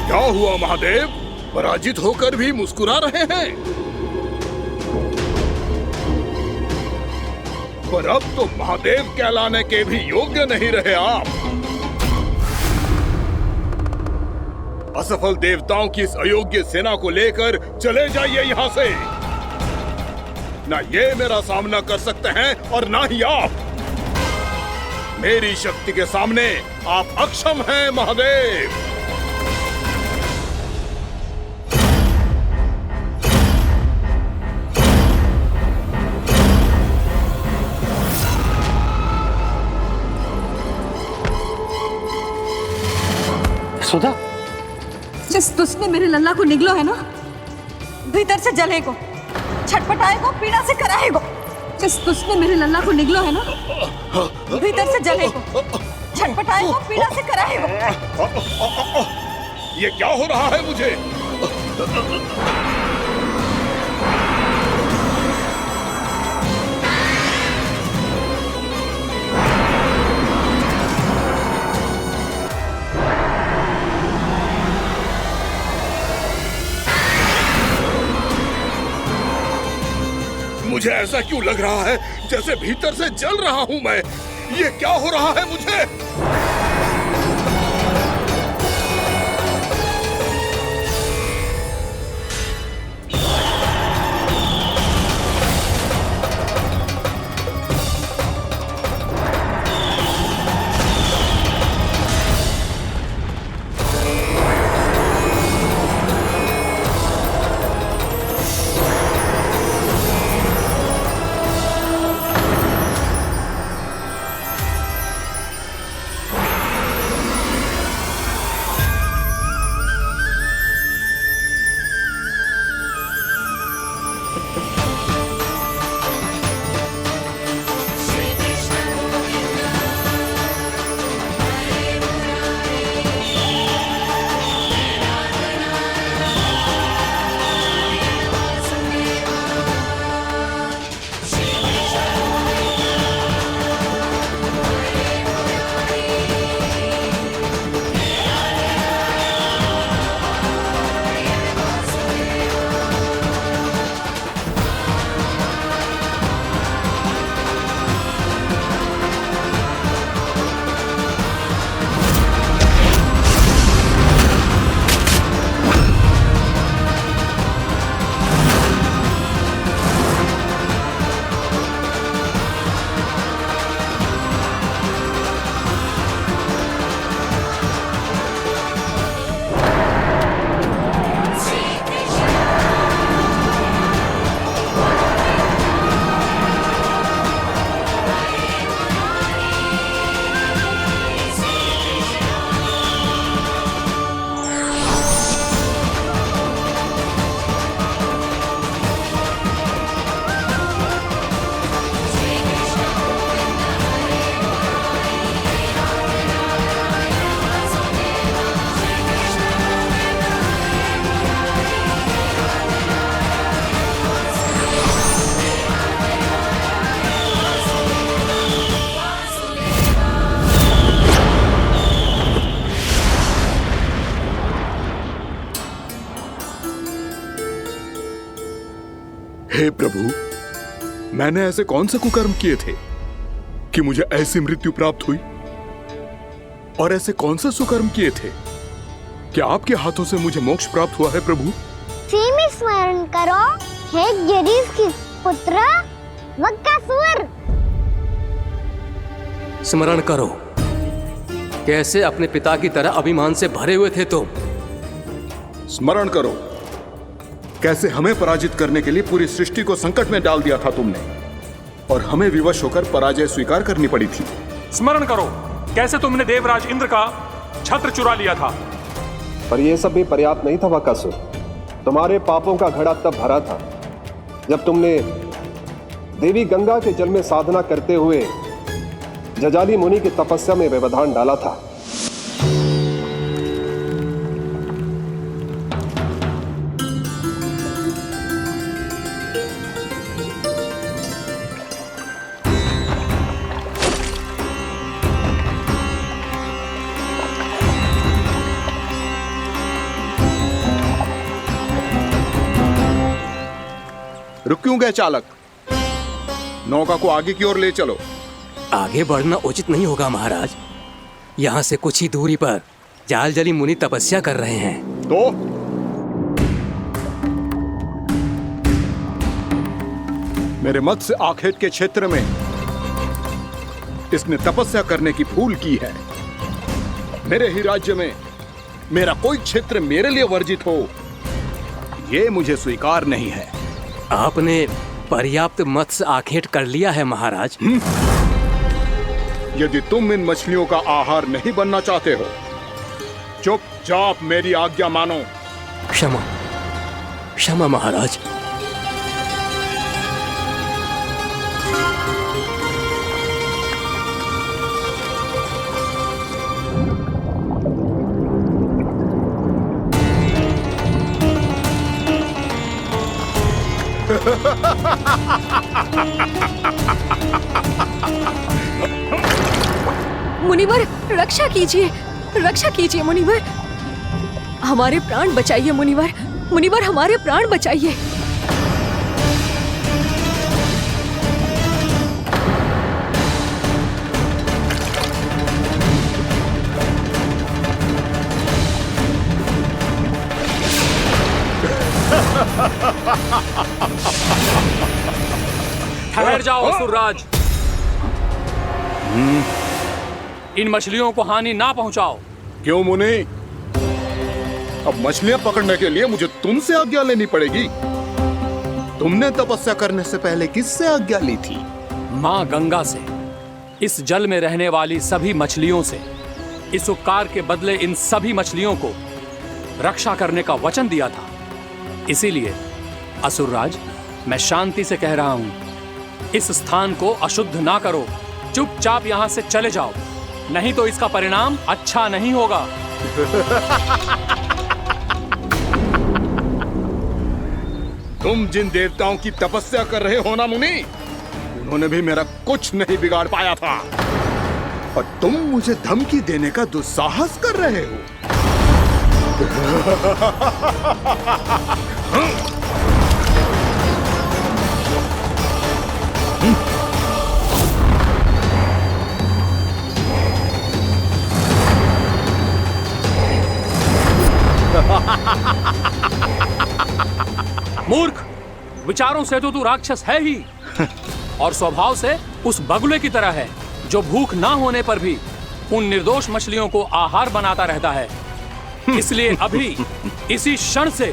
M: क्या हुआ महादेव, पराजित होकर भी मुस्कुरा रहे हैं? पर अब तो महादेव कहलाने के भी योग्य नहीं रहे आप। असफल देवताओं की इस अयोग्य सेना को लेकर चले जाइए यहाँ से। ना ये मेरा सामना कर सकते हैं और ना ही आप। मेरी शक्ति के सामने आप अक्षम हैं महादेव।
S: सुधा,
L: जिस दुष्ट ने मेरे लल्ला को निगलो है ना, भीतर से जलेगो, छटपटाएगो, पीड़ा से कराएगो। जिस दुष्ट ने मेरे लल्ला को निगलो है ना, भीतर से जलेगो, छटपटाएगो, पीड़ा से कराएगो।
M: ये क्या हो रहा है मुझे? मुझे ऐसा क्यों लग रहा है जैसे भीतर से जल रहा हूं मैं। ये क्या हो रहा है मुझे? हे प्रभु, मैंने ऐसे कौन से कुकर्म किए थे कि मुझे ऐसी मृत्यु प्राप्त हुई? और ऐसे कौन से सुकर्म किए थे कि आपके हाथों से मुझे मोक्ष प्राप्त हुआ है प्रभु?
A: में स्मरण करो, हे जरीफ की पुत्र वक्कासुर।
O: स्मरण करो, कैसे अपने पिता की तरह अभिमान से भरे हुए थे तुम।
M: स्मरण करो, कैसे हमें पराजित करने के लिए पूरी सृष्टि को संकट में डाल दिया था तुमने, और हमें विवश होकर पराजय स्वीकार करनी पड़ी थी।
Q: स्मरण करो, कैसे तुमने देवराज इंद्र का छत्र चुरा लिया था।
F: पर यह सब भी पर्याप्त नहीं था बकासुर। तुम्हारे पापों का घड़ा तब भरा था जब तुमने देवी गंगा के जल में साधना करते हुए जजाली मुनि की तपस्या में व्यवधान डाला था।
M: रुक क्यों गए चालक? नौका को आगे की ओर ले चलो।
O: आगे बढ़ना उचित नहीं होगा महाराज। यहाँ से कुछ ही दूरी पर जालजली मुनि तपस्या कर रहे हैं।
M: तो मेरे मत्स्य आखेट के क्षेत्र में इसने तपस्या करने की भूल की है। मेरे ही राज्य में मेरा कोई क्षेत्र मेरे लिए वर्जित हो, यह मुझे स्वीकार नहीं है।
O: आपने पर्याप्त मत्स्य आखेट कर लिया है महाराज।
M: यदि तुम इन मछलियों का आहार नहीं बनना चाहते हो, चुपचाप मेरी आज्ञा मानो।
O: क्षमा, क्षमा महाराज।
L: मुनिवर, रक्षा कीजिए, रक्षा कीजिए मुनिवर, हमारे प्राण बचाइए मुनिवर, मुनिवर हमारे प्राण बचाइए।
Q: ठहर जाओ असुरराज, इन मछलियों को हानि ना पहुंचाओ।
M: क्यों मुनि? अब मछलियां पकड़ने के लिए मुझे तुमसे आज्ञा लेनी पड़ेगी। तुमने तपस्या करने से पहले किससे आज्ञा ली थी?
Q: माँ गंगा से, इस जल में रहने वाली सभी मछलियों से। इस उपकार के बदले इन सभी मछलियों को रक्षा करने का वचन दिया था। इसीलिए असुरराज, मैं शांति से कह रहा हूं, इस स्थान को अशुद्ध ना करो। चुपचाप यहां से चले जाओ, नहीं तो इसका परिणाम अच्छा नहीं होगा।
M: तुम जिन देवताओं की तपस्या कर रहे हो ना मुनि, उन्होंने भी मेरा कुछ नहीं बिगाड़ पाया था, और तुम मुझे धमकी देने का दुस्साहस कर रहे हो।
Q: मूर्ख, विचारों से तो तू राक्षस है ही, और स्वभाव से उस बगुले की तरह है जो भूख ना होने पर भी उन निर्दोष मछलियों को आहार बनाता रहता है। इसलिए अभी इसी क्षण से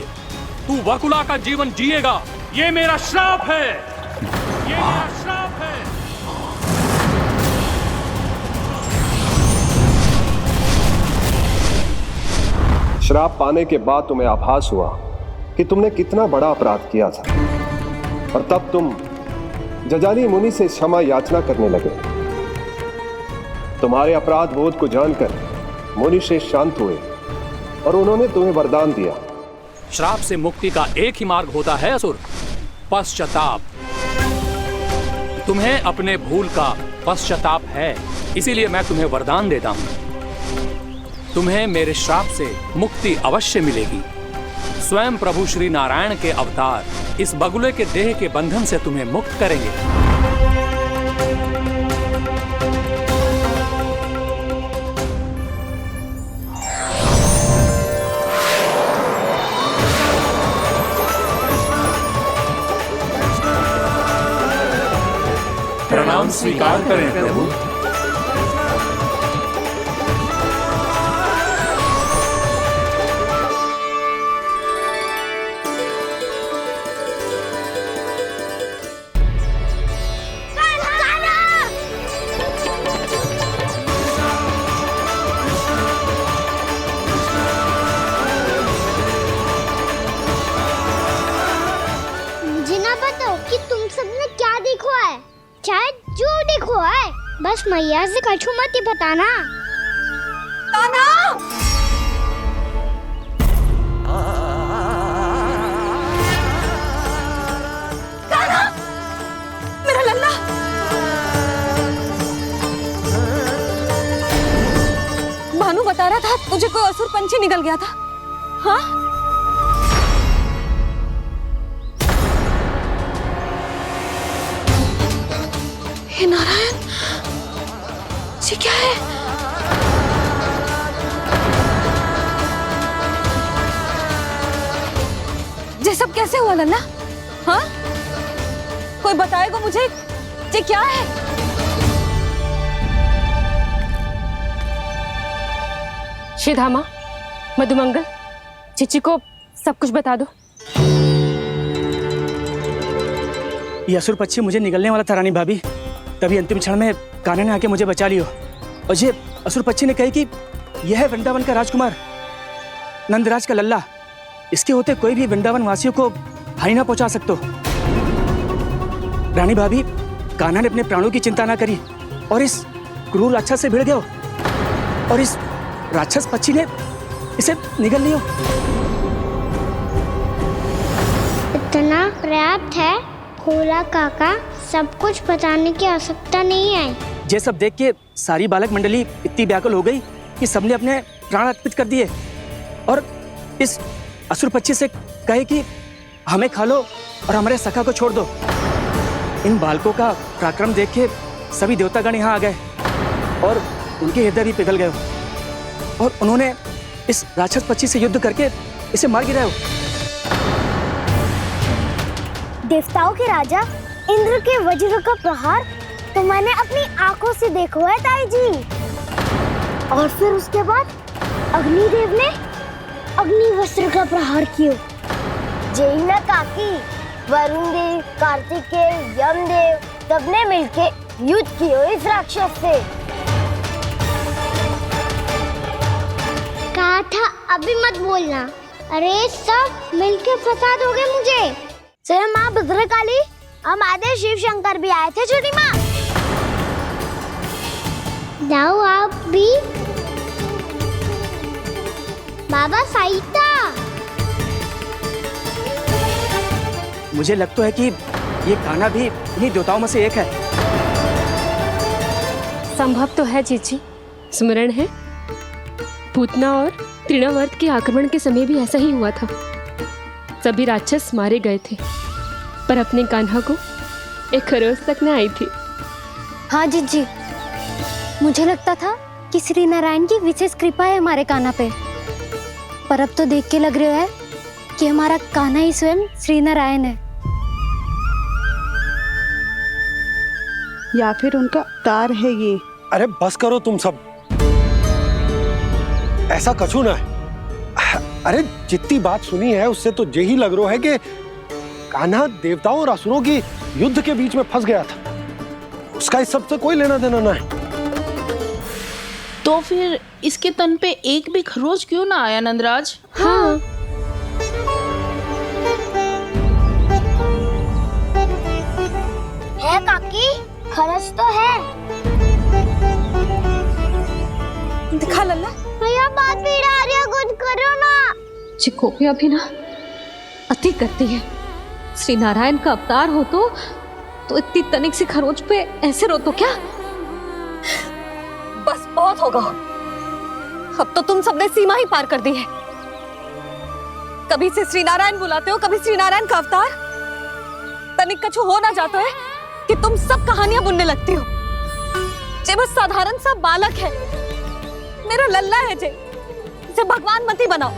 Q: तू वकुला का जीवन जिएगा। ये मेरा श्राप है, ये मेरा श्राप है।
F: श्राप पाने के बाद तुम्हें आभास हुआ कि तुमने कितना बड़ा अपराध किया था, और तब तुम जजाली मुनि से क्षमा याचना करने लगे। तुम्हारे अपराध बोध को जानकर मुनि श्रेष्ठ शांत हुए और उन्होंने तुम्हें वरदान दिया।
Q: श्राप से मुक्ति का एक ही मार्ग होता है असुर, पश्चाताप। तुम्हें अपने भूल का पश्चाताप है, इसीलिए मैं तुम्हें वरदान देता हूं। तुम्हें मेरे श्राप से मुक्ति अवश्य मिलेगी। स्वयं प्रभु श्री नारायण के अवतार इस बगुले के देह के बंधन से तुम्हें मुक्त करेंगे। प्रणाम स्वीकार करें प्रभु।
A: मुझे ना बताओ कि तुम सबने क्या देखा है, शायद जो देखो है, बस मैया से कछु मत ही बताना।
L: कान्हा! कान्हा! मेरा लल्ला! भानु बता रहा था तुझे कोई असुर पंछी निकल गया था। हाँ? हे नारायण, ये क्या है? ये सब कैसे हुआ लल्ला? हाँ? कोई बताएगा मुझे ये क्या है?
B: श्रीधामा, मधुमंगल, चिची को सब कुछ बता दो।
S: ये असुर पक्षी मुझे निगलने वाला था रानी भाभी, तभी अंतिम क्षण में कान्हा ने आके मुझे बचा लियो। और ये असुर पक्षी ने कही कि यह है वृंदावन का राजकुमार, नंदराज का लल्ला। इसके होते कोई भी वृंदावन वासियों को हानि ना पहुंचा सकते। रानी भाभी, कान्हा ने अपने प्राणों की चिंता ना करी और इस क्रूर राक्षस से भिड़ गयो और इस राक्षस पक्षी ने इसे निगल लियो।
A: इतना पर्याप्त है भोला काका, सब कुछ बताने की आवश्यकता नहीं है।
S: ये सब देख के सारी बालक मंडली इतनी व्याकुल हो गई कि सबने अपने प्राण अर्पित कर दिए और इस असुर पक्षी से कहे कि हमें खा लो और हमारे सखा को छोड़ दो। इन बालकों का पराक्रम देख के सभी देवतागण यहाँ आ गए और उनके हृदय भी पिघल गए और उन्होंने इस राक्षस पक्षी से युद्ध करके इसे मार गिराया।
A: देवताओं के राजा इंद्र के वज्र का प्रहार तो मैंने अपनी आंखों से देखा है ताई जी। और फिर उसके बाद अग्निदेव ने अग्निवस्त्र का प्रहार किया। जय ना काकी, वरुण देव, कार्तिकेय, यमदेव सबने मिलके युद्ध किया इस राक्षस से। कहा था अभी मत बोलना। अरे सब मिलके फंसा दोगे मुझे। स्वयं माँ भद्रकाली, हमारे शिव शंकर भी आए थे छोटी माँ। जाओ आप भी। बाबा साईता,
S: मुझे लगता है कि ये कान्हा भी इन्हीं देवताओं में से एक है।
B: संभव तो है चीची, स्मरण है पूतना और तृणावर्त के आक्रमण के समय भी ऐसा ही हुआ था। सभी राक्षस मारे गए थे पर अपने कान्हा को एक खरोच तक न आई थी।
A: हाँ जीजी, मुझे लगता था कि श्री नारायण की विशेष कृपा है हमारे कान्हा पे, पर अब तो देख के लग रहा है कि हमारा कान्हा ही स्वयं श्री नारायण है।
T: या फिर उनका अवतार है ये।
C: अरे बस करो तुम सब, ऐसा कछु ना है। अरे जितनी बात सुनी है उससे तो यही लग रहा है कि कान्हा देवताओं और असुरों की युद्ध के बीच में फंस गया था। उसका इस सब से कोई लेना देना ना है।
J: तो फिर इसके तन पे एक भी खरोच क्यों ना आया नंदराज?
B: हाँ।
A: है काकी, खरच तो है।
L: दिखा लल्ला।
A: भैया बात पीड़ा आ रही है, कुछ करो ना।
L: चिकोपिया भी ना अति करती है। श्री नारायण का अवतार हो तो इतनी तनिक सी खरोच पे ऐसे रो तो क्या? बस बहुत होगा। अब तो तुम सबने सीमा ही पार कर दी है। कभी से श्री नारायण बुलाते हो, कभी श्री नारायण का अवतार। तनिक कछु हो ना जाता है कि तुम सब कहानियां बुनने लगती हो। जे बस साधारण सा बालक है, मेरा लल्ला है जे, इसे भगवान मत ही बनाओ।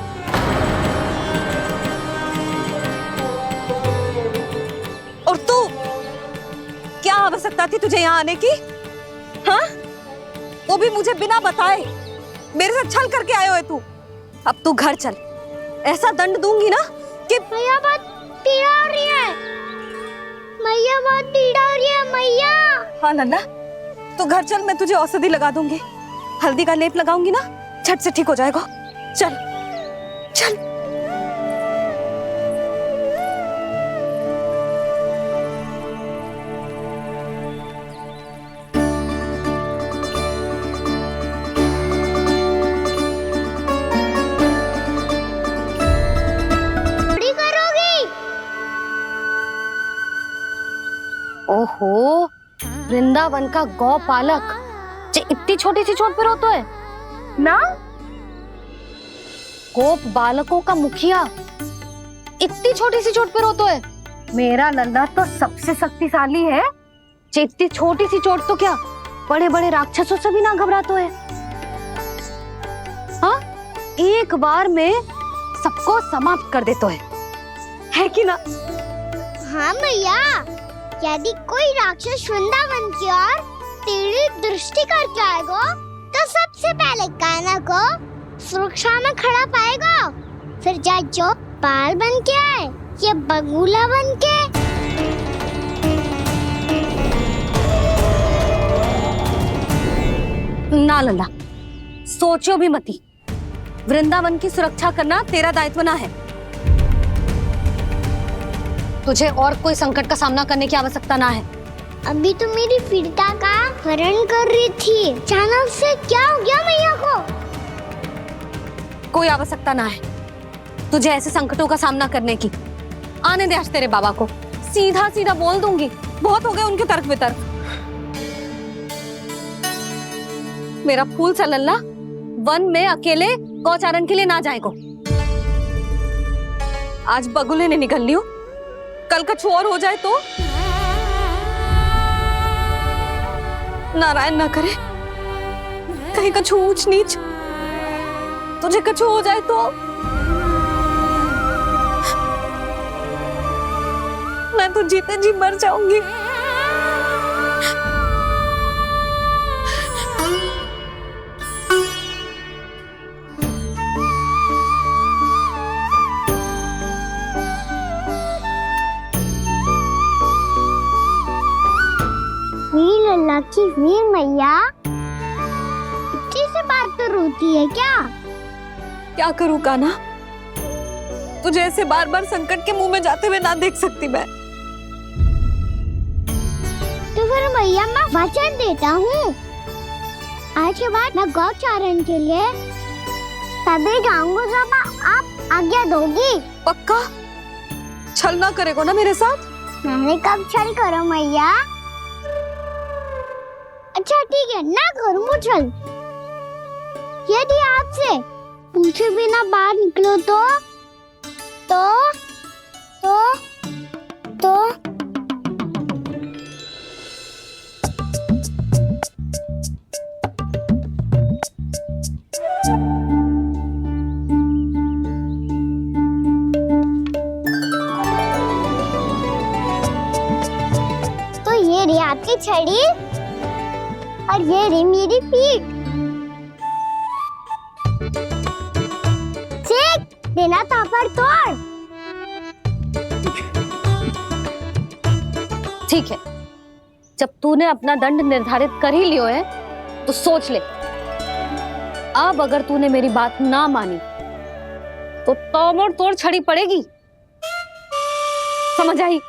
L: और तू, क्या आवश्यकता थी तुझे यहाँ आने की? हाँ, वो भी मुझे बिना बताए। मेरे साथ छल करके आयो है तू। अब तू घर चल, ऐसा दंड दूंगी ना कि
A: मैया बहुत पीड़ा हो रही है। मैया बहुत पीड़ा हो रही है मैया।
L: हाँ नन्ना, तू घर चल, मैं तुझे औषधि लगा दूंगी। हल्दी का लेप लगाऊंगी ना, झट से ठीक हो जाएगा। चल चल।
B: ओहो, वृंदावन का गौपालक जे इतनी छोटी सी चोट पे रोता है ना? गोप बालकों का मुखिया इतनी छोटी सी चोट पे रोता है। मेरा लल्ला तो सबसे शक्तिशाली है, जे इतनी छोटी सी चोट तो क्या बड़े बड़े राक्षसों से भी ना घबराता है। हाँ, एक बार में सबको समाप्त कर देता है कि ना?
A: हाँ मैया, यदि कोई राक्षस वृंदावन की ओर तेरी दृष्टि करके आएगा तो सबसे पहले कान्हा को सुरक्षा में खड़ा पाएगा, फिर चाहे जो बाल बन के आए या बगुला बन के।
B: ना लल्ला, सोचो भी मती। वृंदावन की सुरक्षा करना तेरा दायित्व ना है। तुझे और कोई संकट का सामना करने की आवश्यकता ना है।
A: अभी तो मेरी पीड़िता का हरण कर रही थी, अचानक से क्या हो गया मैया को?
B: कोई आवश्यकता ना है तुझे ऐसे संकटों का सामना करने की। आने दे आज तेरे बाबा को, सीधा सीधा बोल दूंगी। बहुत हो गए उनके तर्क वितर्क। मेरा फूल सा लल्ला वन में अकेले गौचारण के लिए ना जाएगो। आज बगुले ने निकल लियो, कल का छोर हो जाए तो? नारायण ना करे, कहीं कछु ऊंच नीच तुझे कछु हो जाए तो? मैं तो जीते जी मर जाऊंगी।
A: वीर लल्ला की वीर मैया इतनी से बात तो रोती है क्या?
L: क्या करूं कान्हा, तुझे ऐसे बार बार संकट के मुंह में जाते हुए ना देख सकती मैं।
A: तो फिर मैया मैं वचन देता हूँ, आज के बाद मैं गौचारण के लिए तभी जाऊंगा जब आप आज्ञा दोगी।
L: पक्का? छल ना करेगा ना मेरे साथ?
A: मैंने कब छल करो मैया? अच्छा ठीक है, ना करूँ छल। यदि आपसे पूछे बिना बाहर निकलो तो ये रही आपकी छड़ी और ये रही मेरी पीठ। सेक देना तापर तोड़।
B: ठीक है, जब तूने अपना दंड निर्धारित कर ही लियो है तो सोच ले, अब अगर तूने मेरी बात ना मानी तो तोड़ छड़ी पड़ेगी। समझ आई?